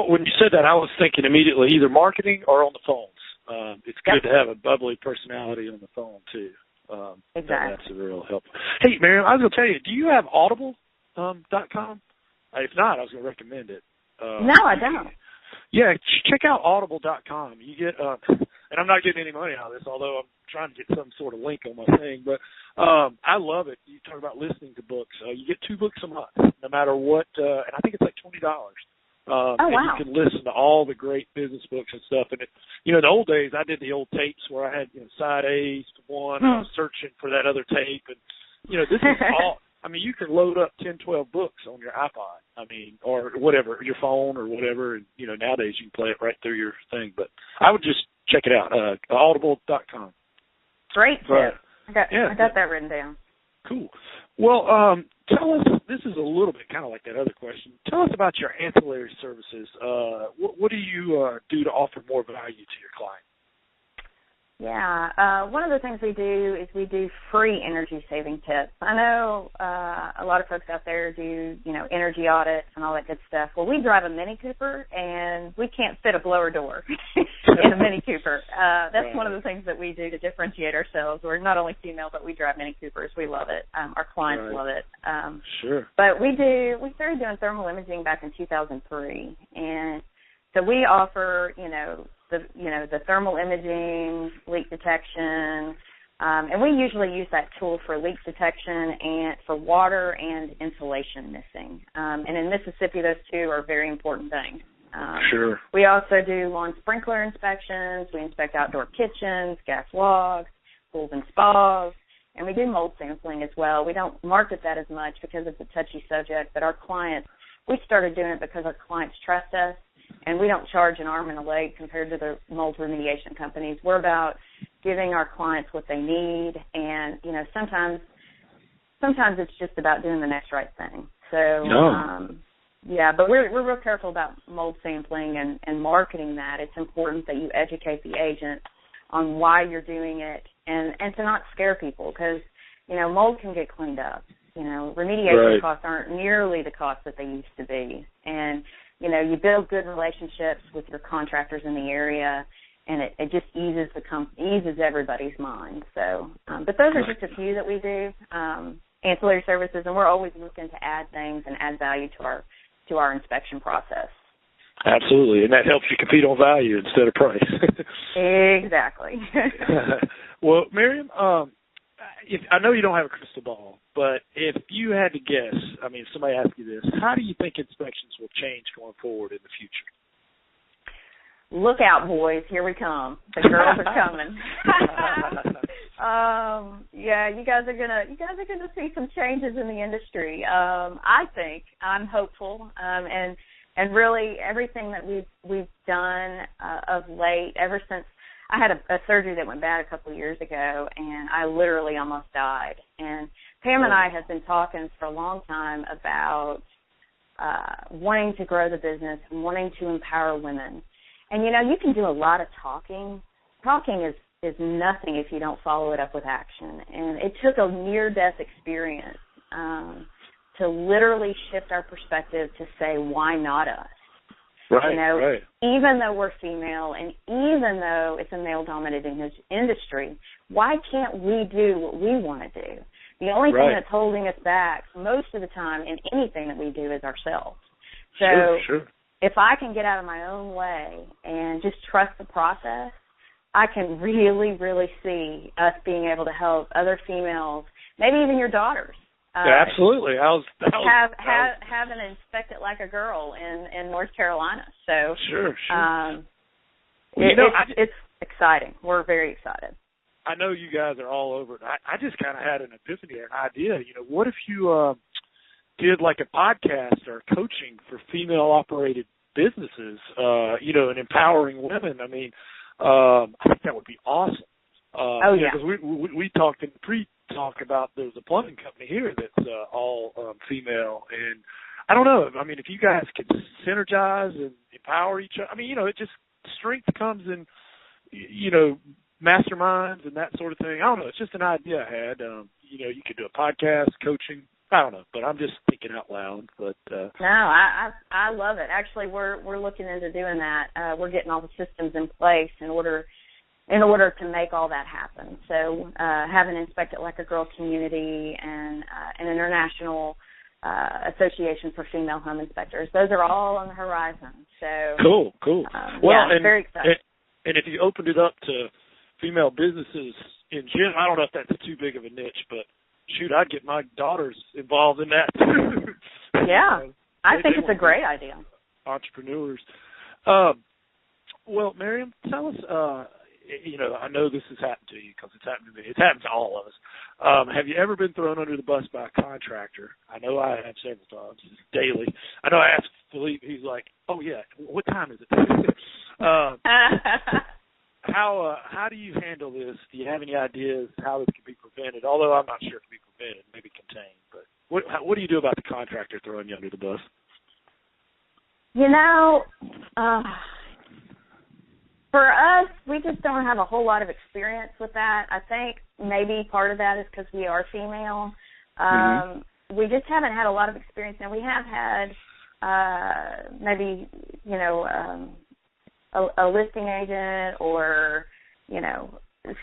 When you said that, I was thinking immediately either marketing or on the phones. It's good to have a bubbly personality on the phone too. Exactly. That's a real help. Hey, Miriam, I was going to tell you, do you have Audible.com? If not, I was going to recommend it. No, I don't. Yeah, check out Audible.com. You get and I'm not getting any money out of this, although I'm trying to get some sort of link on my thing. But I love it. You talk about listening to books. You get 2 books a month, no matter what, and I think it's like $20. Oh, wow. And you can listen to all the great business books and stuff. And, in the old days, I did the old tapes where I had, side A's to one, and I was searching for that other tape. And, this is all, you can load up 10, 12 books on your iPod, or whatever, your phone or whatever. And, nowadays you can play it right through your thing. But I would just check it out, audible.com. Great tip. But, I got that written down. Cool. Well, tell us, this is a little bit kind of like that other question. Tell us about your ancillary services. What do you do to offer more value to your client? Yeah, one of the things we do is we do free energy saving tips. I know a lot of folks out there do, energy audits and all that good stuff. Well, we drive a Mini Cooper, and we can't fit a blower door in a Mini Cooper. That's right. One of the things that we do to differentiate ourselves. We're not only female, but we drive Mini Coopers. We love it. Our clients love it. Sure. But we started doing thermal imaging back in 2003, and so we offer, the thermal imaging, leak detection, and we usually use that tool for leak detection and for water and insulation missing. And in Mississippi, those 2 are very important things. Sure. We also do lawn sprinkler inspections. We inspect outdoor kitchens, gas logs, pools and spas, and we do mold sampling as well. We don't market that as much because it's a touchy subject, but we started doing it because our clients trust us. And we don't charge an arm and a leg compared to the mold remediation companies. We're about giving our clients what they need, and sometimes it's just about doing the next right thing. So but we're real careful about mold sampling and marketing that. It's important that you educate the agent on why you're doing it, and to not scare people, because mold can get cleaned up. Remediation costs aren't nearly the cost that they used to be, and you build good relationships with your contractors in the area, and it just eases everybody's mind. So, but those are just a few that we do, ancillary services, and we're always looking to add things and add value to our inspection process. Absolutely, and that helps you compete on value instead of price. Exactly. Well, Miriam, I know you don't have a crystal ball, but if you had to guess, if somebody asked you this, how do you think inspections will change going forward in the future? Look out, boys! Here we come. The girls are coming. You guys are gonna see some changes in the industry. I'm hopeful, and really everything that we've done of late, ever since. I had a surgery that went bad a couple of years ago, and I literally almost died. And Pam and I have been talking for a long time about wanting to grow the business and wanting to empower women. And, you can do a lot of talking. Talking is nothing if you don't follow it up with action. And it took a near-death experience to literally shift our perspective to say, why not us? Right, Even though we're female and even though it's a male-dominated industry, why can't we do what we want to do? The only thing that's holding us back most of the time in anything that we do is ourselves. So sure. If I can get out of my own way and just trust the process, I can really, really see us being able to help other females, maybe even your daughters. Yeah, absolutely. Have an inspect it like a girl in North Carolina. So sure. It's exciting. We're very excited. I know you guys are all over it. I just kind of had an epiphany or an idea. What if you did like a podcast or coaching for female-operated businesses? And empowering women. I think that would be awesome. Because we talked in pre-talk about there's a plumbing company here that's all female, and I don't know. If you guys could synergize and empower each other, it just strength comes in, masterminds and that sort of thing. I don't know. It's just an idea I had. You could do a podcast, coaching. I don't know, but I'm just thinking out loud. But no, I love it. Actually, we're looking into doing that. We're getting all the systems in place in order to make all that happen. So have an Inspect It Like a Girl community and an international association for female home inspectors. Those are all on the horizon. So cool. Very exciting. And if you opened it up to female businesses in general, I don't know if that's too big of a niche, but shoot, I'd get my daughters involved in that too. Yeah, I think it's a great idea. Entrepreneurs. Well, Miriam, tell us, I know this has happened to you because it's happened to me. It's happened to all of us. Have you ever been thrown under the bus by a contractor? I know I have several times, daily. I know I asked Philippe, he's like, oh, yeah, what time is it? How do you handle this? Do you have any ideas how this can be prevented? Although I'm not sure it can be prevented, maybe contained. But what do you do about the contractor throwing you under the bus? For us, we just don't have a whole lot of experience with that. I think maybe part of that is because we are female. We just haven't had a lot of experience. Now, we have had maybe, a listing agent or,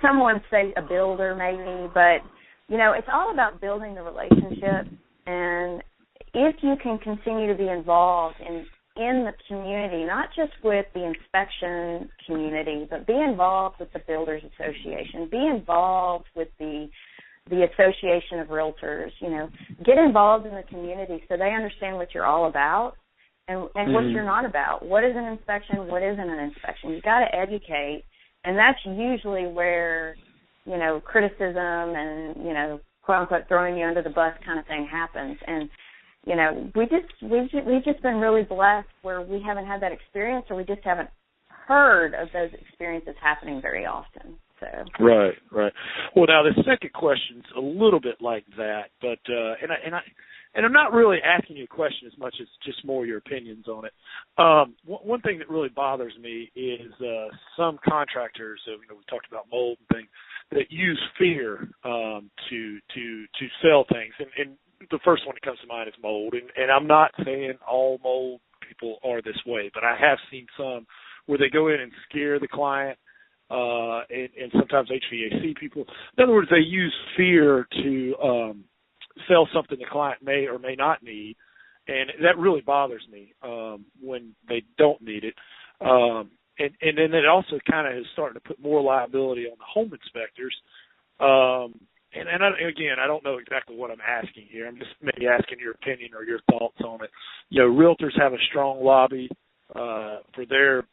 someone, say a builder maybe. But, it's all about building the relationship. And if you can continue to be involved in the community, not just with the inspection community, but be involved with the Builders Association, be involved with the Association of Realtors, get involved in the community so they understand what you're all about and what you're not about. What is an inspection? What isn't an inspection? You've got to educate, and that's usually where, criticism and, quote unquote, throwing you under the bus kind of thing happens. And we've just been really blessed where we haven't had that experience, or we just haven't heard of those experiences happening very often. So Right. Well, now the second question's a little bit like that, but and I'm not really asking you a question as much as just more your opinions on it. One thing that really bothers me is some contractors, we talked about mold and things, that use fear to sell things, and the first one that comes to mind is mold, and I'm not saying all mold people are this way, but I have seen some where they go in and scare the client, and sometimes HVAC people. In other words, they use fear to sell something the client may or may not need, and that really bothers me when they don't need it. And then it also kind of is starting to put more liability on the home inspectors. And I don't know exactly what I'm asking here. I'm just maybe asking your opinion or your thoughts on it. Realtors have a strong lobby for their,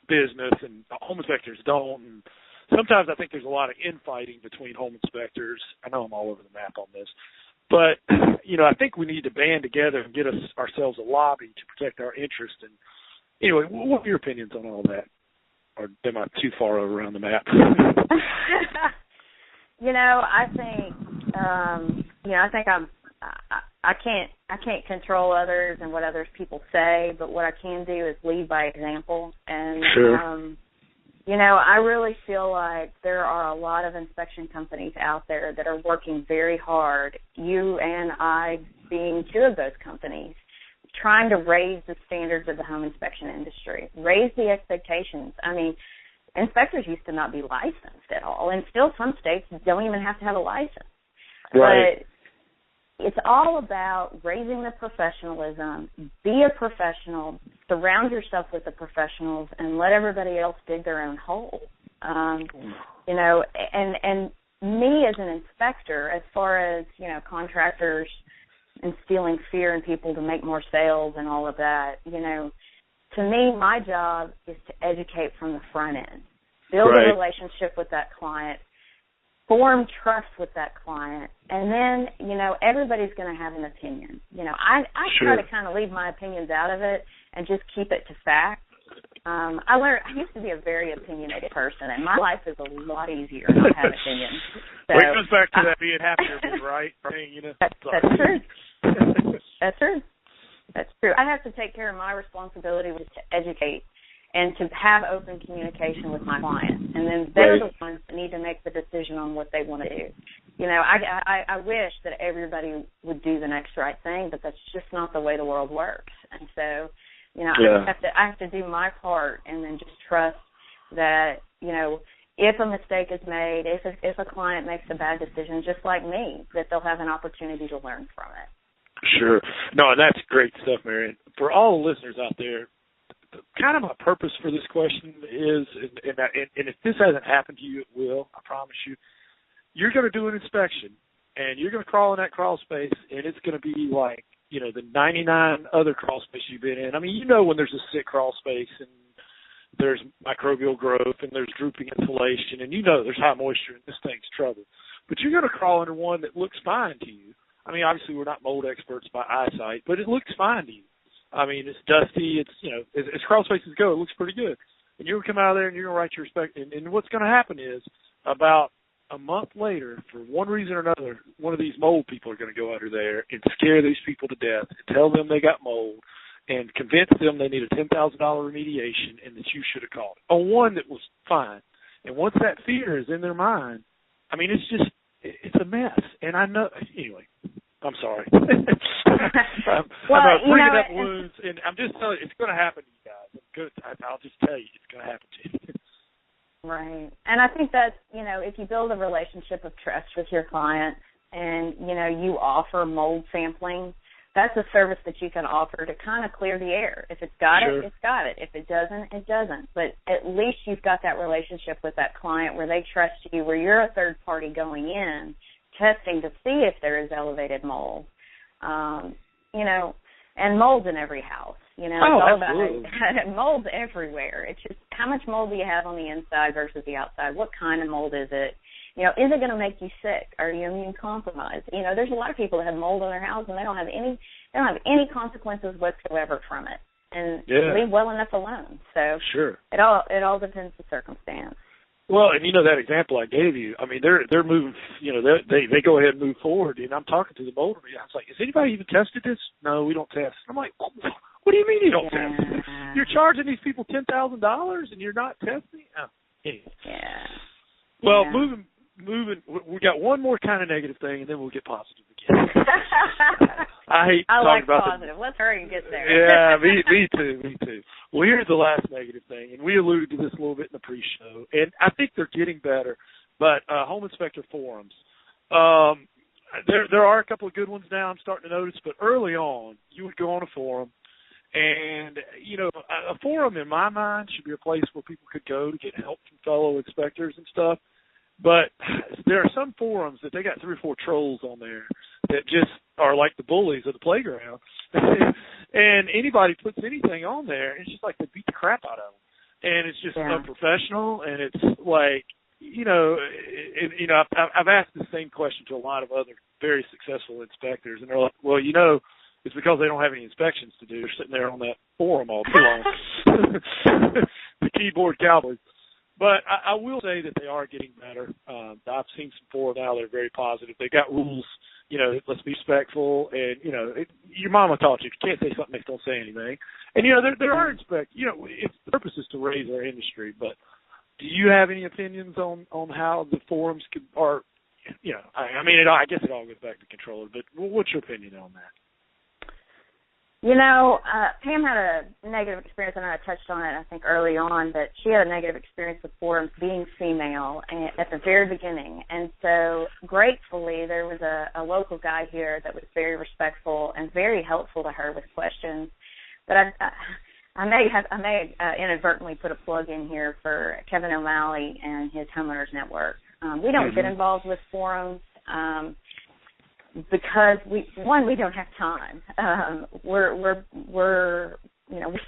business, and home inspectors don't. And sometimes I think there's a lot of infighting between home inspectors. I know I'm all over the map on this. But, I think we need to band together and get ourselves a lobby to protect our interest. And anyway, what are your opinions on all that? Or am I too far around the map? I can't control others and what others people say, but what I can do is lead by example. And sure. I really feel like there are a lot of inspection companies out there that are working very hard, you and I being two of those companies, trying to raise the standards of the home inspection industry, raise the expectations. I mean, inspectors used to not be licensed at all, and still some states don't even have to have a license. Right. But it's all about raising the professionalism, be a professional, surround yourself with the professionals, and let everybody else dig their own hole. And me as an inspector, as far as, contractors instilling fear in people to make more sales and all of that, to me, my job is to educate from the front end, build a relationship with that client, form trust with that client, and then, everybody's going to have an opinion. I try to kind of leave my opinions out of it and just keep it to fact. I used to be a very opinionated person, and my life is a lot easier not have opinions. So, it goes back to that being happier, right? That's true. That's true. That's true. I have to take care of my responsibility, which is to educate and to have open communication with my clients. And then they're the ones that need to make the decision on what they want to do. I wish that everybody would do the next right thing, but that's just not the way the world works. And so, I have to do my part and then just trust that, if a mistake is made, if a client makes a bad decision, just like me, that they'll have an opportunity to learn from it. Sure. No, that's great stuff, Marion. For all the listeners out there, kind of my purpose for this question is, and if this hasn't happened to you, it will. I promise you. You're going to do an inspection, and you're going to crawl in that crawl space, and it's going to be like, the 99 other crawl spaces you've been in. I mean, when there's a sick crawl space and there's microbial growth and there's drooping insulation, and there's high moisture and this thing's trouble. But you're going to crawl into one that looks fine to you. I mean, obviously we're not mold experts by eyesight, but it looks fine to you. I mean, it's dusty. It's, as crawl spaces go, it looks pretty good. And you're going to come out of there and you're going to write your inspection. And what's going to happen is about a month later, for one reason or another, one of these mold people are going to go under there and scare these people to death and tell them they got mold and convince them they need a $10,000 remediation and that you should have called it on one that was fine. And once that fear is in their mind, I mean, it's a mess. And I know, anyway, I'm sorry. I'm bringing up wounds, and I'm just telling you, it's going to happen to you guys. I'll just tell you, it's going to happen to you. Right. And I think that, if you build a relationship of trust with your client and, you offer mold sampling, that's a service that you can offer to kind of clear the air. If it's got it, it's got it. If it doesn't, it doesn't. But at least you've got that relationship with that client where they trust you, where you're a third party going in, testing to see if there is elevated mold. And mold's in every house. It's all absolutely. about mold's everywhere. It's just how much mold do you have on the inside versus the outside? What kind of mold is it? Is it going to make you sick? Are you immune compromised? There's a lot of people that have mold in their house and they don't have any consequences whatsoever from it, and leave well enough alone. So sure, it all depends on the circumstance. Well, and that example I gave you, I mean, they're moving, they go ahead and move forward, and I'm talking to the molder. I was like, has anybody even tested this? No, we don't test. I'm like, what do you mean you don't test? You're charging these people $10,000 and you're not testing? Oh, anyway. Yeah. Well, moving. We got one more kind of negative thing, and then we'll get positive again. I hate talking about positive. Let's hurry and get there. Yeah, me too. Well, here's the last negative thing, and we alluded to this a little bit in the pre-show, and I think they're getting better. But home inspector forums, there are a couple of good ones now I'm starting to notice. But early on, you would go on a forum, and a forum in my mind should be a place where people could go to get help from fellow inspectors and stuff. But there are some forums that they got 3 or 4 trolls on there that just are like the bullies of the playground. And anybody puts anything on there, it's just like they beat the crap out of them. And it's just unprofessional, and it's like, I've asked the same question to a lot of other very successful inspectors, and they're like, well, it's because they don't have any inspections to do. They're sitting there on that forum all day long. The keyboard cowboys. But I will say that they are getting better. I've seen some forums now that are very positive. They got rules, let's be respectful. And, your mama taught you, if you can't say something, don't say anything. And, there are the purpose is to raise our industry. But do you have any opinions on how the forums I guess it all goes back to controller. But what's your opinion on that? Pam had a negative experience, and I touched on it, I think, early on, but she had a negative experience with forums being female at the very beginning. And so, gratefully, there was a local guy here that was very respectful and very helpful to her with questions. But I may inadvertently put a plug in here for Kevin O'Malley and his Homeowners Network. We don't get involved with forums. Because we don't have time. We're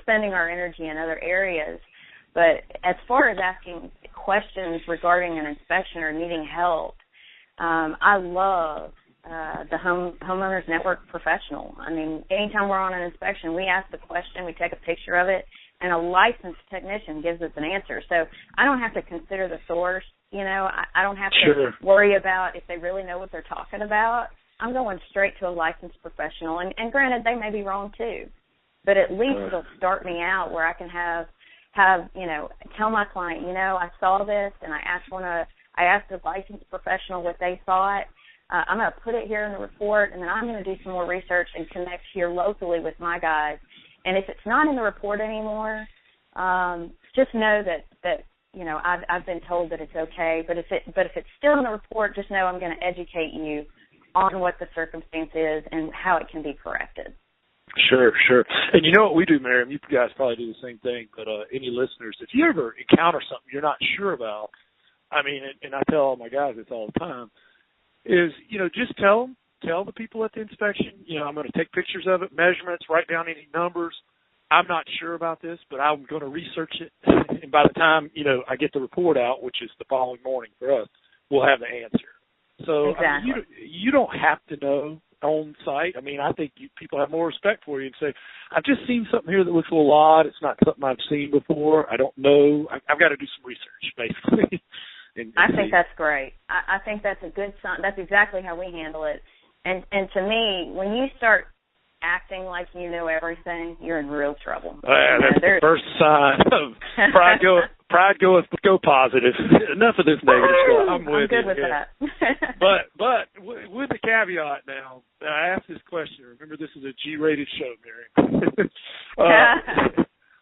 spending our energy in other areas. But as far as asking questions regarding an inspection or needing help, I love the Homeowners Network professional. I mean, anytime we're on an inspection, we ask the question, we take a picture of it, and a licensed technician gives us an answer. So I don't have to consider the source. I don't have to worry about if they really know what they're talking about. I'm going straight to a licensed professional, and granted, they may be wrong too, but at least it'll start me out where I can have tell my client, I saw this, and I asked a licensed professional what they thought. I'm going to put it here in the report, and then I'm going to do some more research and connect here locally with my guys. And if it's not in the report anymore, just know that I've been told that it's okay. But if it's still in the report, just know I'm going to educate you on what the circumstance is and how it can be corrected. Sure. And you know what we do, Miriam? You guys probably do the same thing, but any listeners, if you ever encounter something you're not sure about, I mean, and I tell all my guys this all the time, is, just tell the people at the inspection, I'm going to take pictures of it, measurements, write down any numbers. I'm not sure about this, but I'm going to research it. And by the time, I get the report out, which is the following morning for us, we'll have the answer. So exactly. I mean, you don't have to know on site. I mean, I think people have more respect for you and say, I've just seen something here that looks a little odd. It's not something I've seen before. I don't know. I've got to do some research, basically. and I think that's great. I think that's a good sign. That's exactly how we handle it. And to me, when you start acting like you know everything, you're in real trouble. That's the first sign of pride goeth, go positive. Enough of this negative stuff. I'm good with that. but with the caveat now, I asked this question. Remember, this is a G-rated show, Miriam.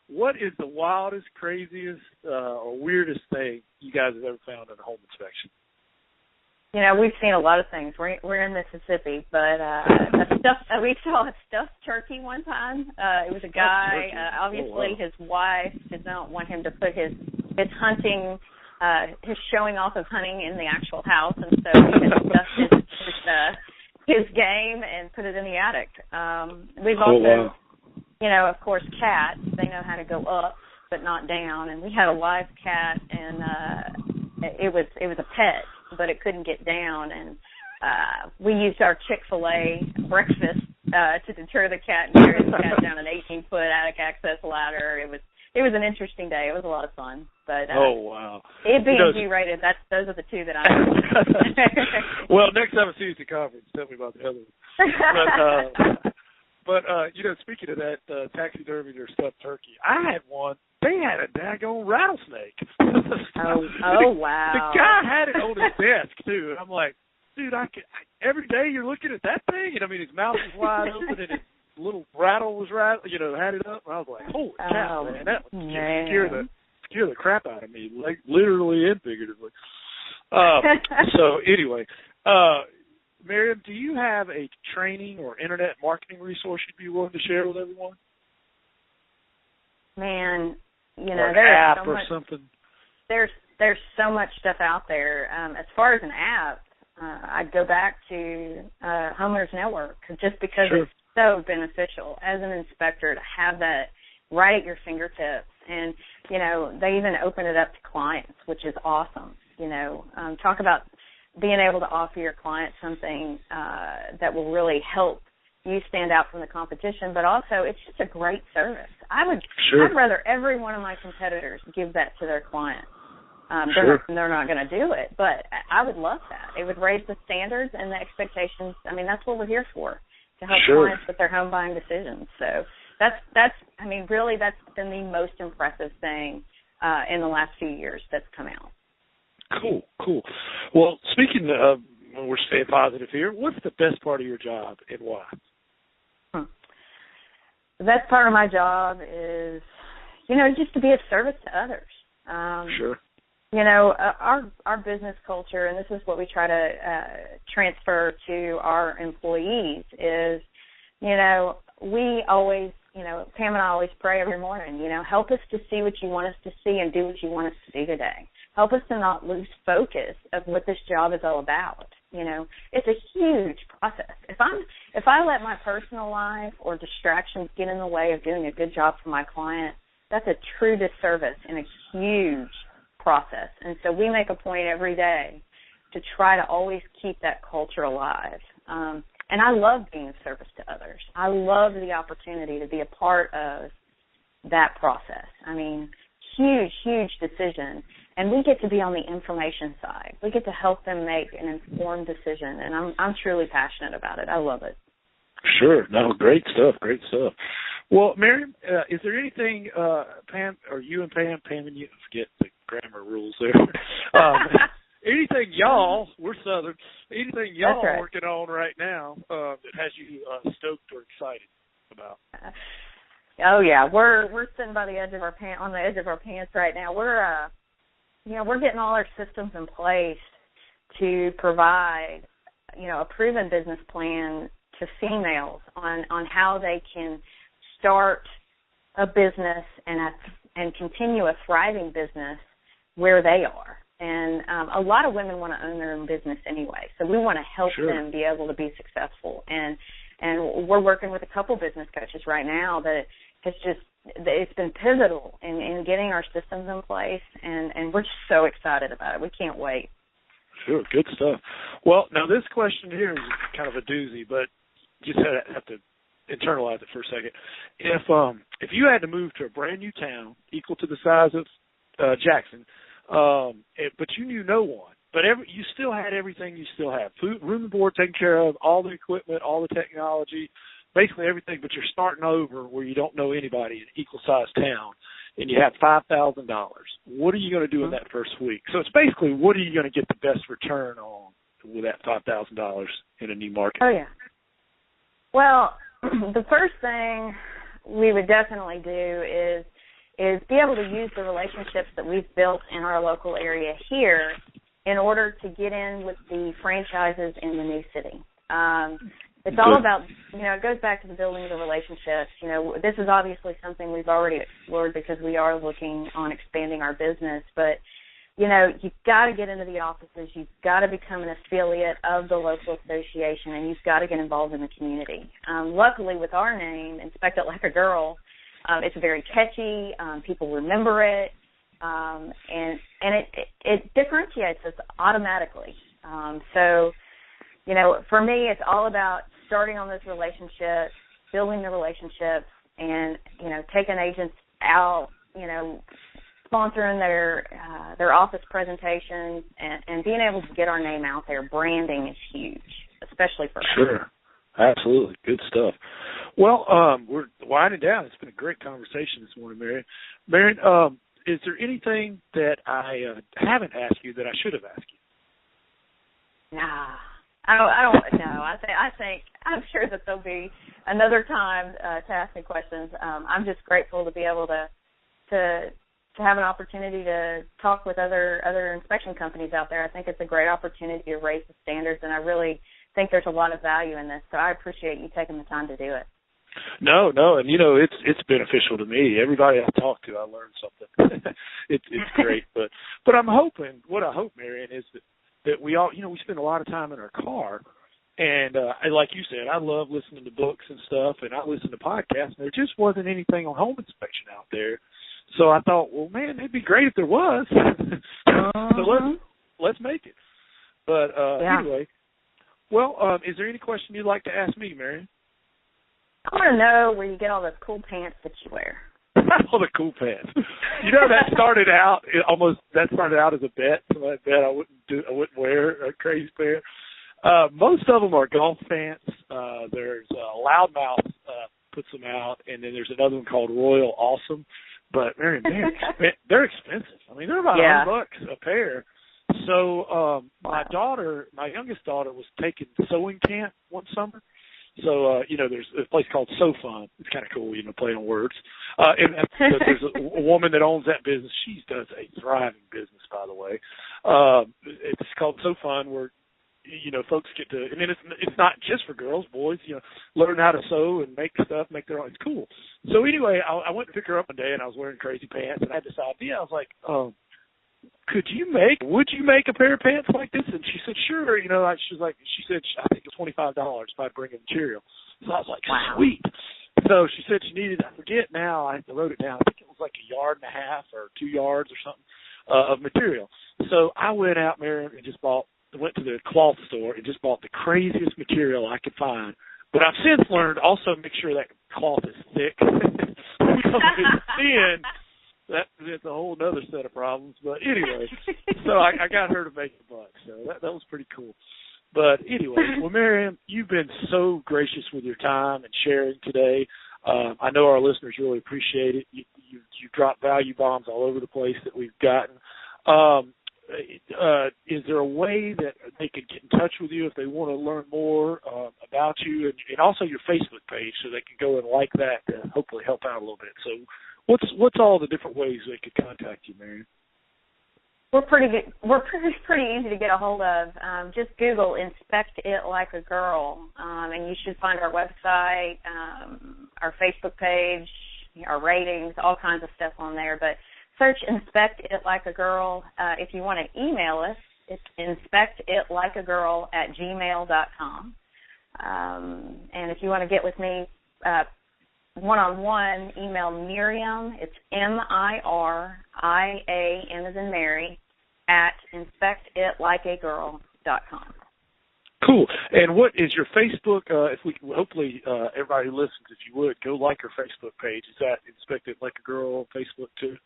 What is the wildest, craziest, or weirdest thing you guys have ever found in a home inspection? We've seen a lot of things. We're in Mississippi, but we saw a stuffed turkey one time. It was a guy. Obviously, his wife did not want him to put his hunting, his showing off of hunting in the actual house, and so he had stuffed his game and put it in the attic. We've also, of course, cats. They know how to go up but not down, and we had a live cat, and it was a pet, but it couldn't get down, and we used our Chick-fil-A breakfast to deter the cat and carry the cat down an 18-foot attic access ladder. It was an interesting day. It was a lot of fun. But wow! It being G-rated, those are the two that I know. Well, next time I see you at the conference, tell me about the other one. But speaking of that taxidermy or stuffed turkey, I had one. They had a daggone rattlesnake. Oh, wow. The guy had it on his desk, too. And I'm like, dude, every day you're looking at that thing? And, I mean, his mouth was wide open and his little rattle was had it up. And I was like, holy cow, man. That would scare the crap out of me, like literally and figuratively. So, anyway, Miriam, do you have a training or internet marketing resource you'd be willing to share with everyone? Man, or an app or something. There's so much stuff out there. As far as an app, I'd go back to Homeowners Network just because it's so beneficial as an inspector to have that right at your fingertips. And they even open it up to clients, which is awesome. Talk about being able to offer your client something that will really help you stand out from the competition, but also it's just a great service. I'd rather every one of my competitors give that to their clients. They're not going to do it, but I would love that. It would raise the standards and the expectations. I mean, that's what we're here for, to help clients with their home buying decisions. So that's been the most impressive thing in the last few years that's come out. Cool. Well, speaking of, we're staying positive here, what's the best part of your job and why? The best part of my job is, just to be of service to others. Our business culture, and this is what we try to transfer to our employees, is, we always, Pam and I always pray every morning, help us to see what you want us to see and do what you want us to do today. Help us to not lose focus of what this job is all about. It's a huge process. If I let my personal life or distractions get in the way of doing a good job for my client, that's a true disservice and a huge process. And so we make a point every day to try to always keep that culture alive. And I love being of service to others. I love the opportunity to be a part of that process. I mean, huge decision. And we get to be on the information side. We get to help them make an informed decision, and I'm truly passionate about it. I love it. Sure. No, great stuff. Well, Miriam, is there anything, Pam, or you and Pam and you, forget the grammar rules there. Anything y'all, we're Southern, anything y'all are working on right now that has you stoked or excited about? Oh yeah, we're sitting by the edge of our on the edge of our pants right now. We're getting all our systems in place to provide, a proven business plan to females on how they can start a business and continue a thriving business where they are. And a lot of women want to own their own business anyway, so we want to help them be able to be successful. And we're working with a couple business coaches right now that it's been pivotal in getting our systems in place, and we're just so excited about it. We can't wait. Sure, good stuff. Well, now this question here is kind of a doozy, but just have to internalize it for a second. If you had to move to a brand new town equal to the size of Jackson, but you knew no one, but you still had everything you still have, food, room and board taken care of, all the equipment, all the technology, basically everything, but you're starting over where you don't know anybody in an equal-sized town, and you have $5,000. What are you going to do in that first week? So it's basically, what are you going to get the best return on with that $5,000 in a new market? Oh, yeah. Well, the first thing we would definitely do is be able to use the relationships that we've built in our local area here in order to get in with the franchises in the new city. It's all about, it goes back to the building of the relationships. This is obviously something we've already explored because we are looking on expanding our business. But, you've got to get into the offices. You've got to become an affiliate of the local association, and you've got to get involved in the community. Luckily, with our name, Inspect It Like a Girl, it's very catchy. People remember it, and it differentiates us automatically. So, for me, it's all about starting on those relationships, building the relationships, and taking agents out, sponsoring their office presentations, and being able to get our name out there. Branding is huge, especially for us. Sure. Absolutely. Good stuff. Well, we're winding down. It's been a great conversation this morning, Miriam. Miriam, is there anything that I haven't asked you that I should have asked you? Nah, I don't know. I think I'm sure that there'll be another time to ask me questions. I'm just grateful to be able to have an opportunity to talk with other inspection companies out there. I think it's a great opportunity to raise the standards, and I really think there's a lot of value in this. So I appreciate you taking the time to do it. No, and it's beneficial to me. Everybody I talk to, I learn something. It's great, but I'm hoping. What I hope, Marion, is that we all, we spend a lot of time in our car, and like you said, I love listening to books and stuff, and I listen to podcasts. And there just wasn't anything on home inspection out there, so I thought, well, man, it'd be great if there was. So let's make it. But anyway, well, is there any question you'd like to ask me, Marion? I want to know where you get all those cool pants that you wear. All the cool pants. That started out as a bet. So I bet I wouldn't wear a crazy pair. Most of them are golf pants. There's Loudmouth puts them out, and then there's another one called Royal Awesome. But man, they're expensive. I mean, they're about $100 a pair. So my youngest daughter was taking sewing camp one summer. So, there's a place called So Fun. It's kind of cool, playing on words. And there's a woman that owns that business. She does a thriving business, by the way. It's called So Fun, where, folks get to, and then it's not just for girls, boys, learn how to sew and make stuff, make their own. It's cool. So anyway, I went to pick her up one day, and I was wearing crazy pants, and I had this idea. I was like, would you make a pair of pants like this? And she said, sure. She said, I think it's $25 if I bring in material. So I was like, wow. Sweet. So she said she needed, I forget now, I wrote it down. I think it was like 1.5 yards or 2 yards or something of material. So I went out, Miriam, and went to the cloth store and just bought the craziest material I could find. But I've since learned also make sure that cloth is thick. Because if it's thin, that's a whole other set of problems. But anyway, so I got her to make a buck. So that was pretty cool. But anyway, well, Miriam, you've been so gracious with your time and sharing today. I know our listeners really appreciate it. You dropped value bombs all over the place that we've gotten. Is there a way that they could get in touch with you if they want to learn more about you, and also your Facebook page, so they can go and like that to hopefully help out a little bit? So what's all the different ways they could contact you, Marion? We're pretty good. We're pretty easy to get a hold of. Just Google "Inspect It Like a Girl," and you should find our website, our Facebook page, our ratings, all kinds of stuff on there. But search "Inspect It Like a Girl." If you want to email us, it's inspectitlikeagirl@gmail.com. And if you want to get with me one-on-one, email Miriam. It's Miriam, as in Mary, @inspectitlikeagirl.com. Cool. And what is your Facebook? If we hopefully everybody who listens, if you would go like her Facebook page. Is that Inspect It Like a Girl on Facebook too?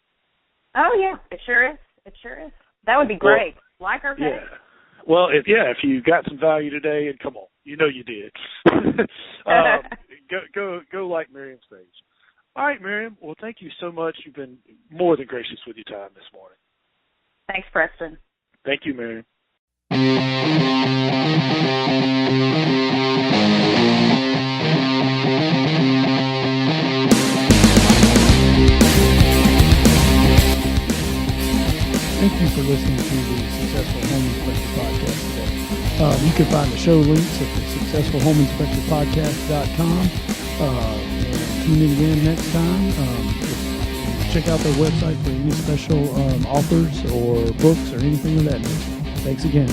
Oh yeah, it sure is. It sure is. That would be great. Like her page. Yeah. Well, if you got some value today, and come on, you know you did. Go like Miriam's page. All right, Miriam. Well, thank you so much. You've been more than gracious with your time this morning. Thanks, Preston. Thank you, Miriam. Thank you for listening to the Successful Home Inspector Podcast today. You can find the show links at the successfulhomeinspectorpodcast.com. And tune in again next time. Check out their website for any special offers or books or anything of that nature. Thanks again.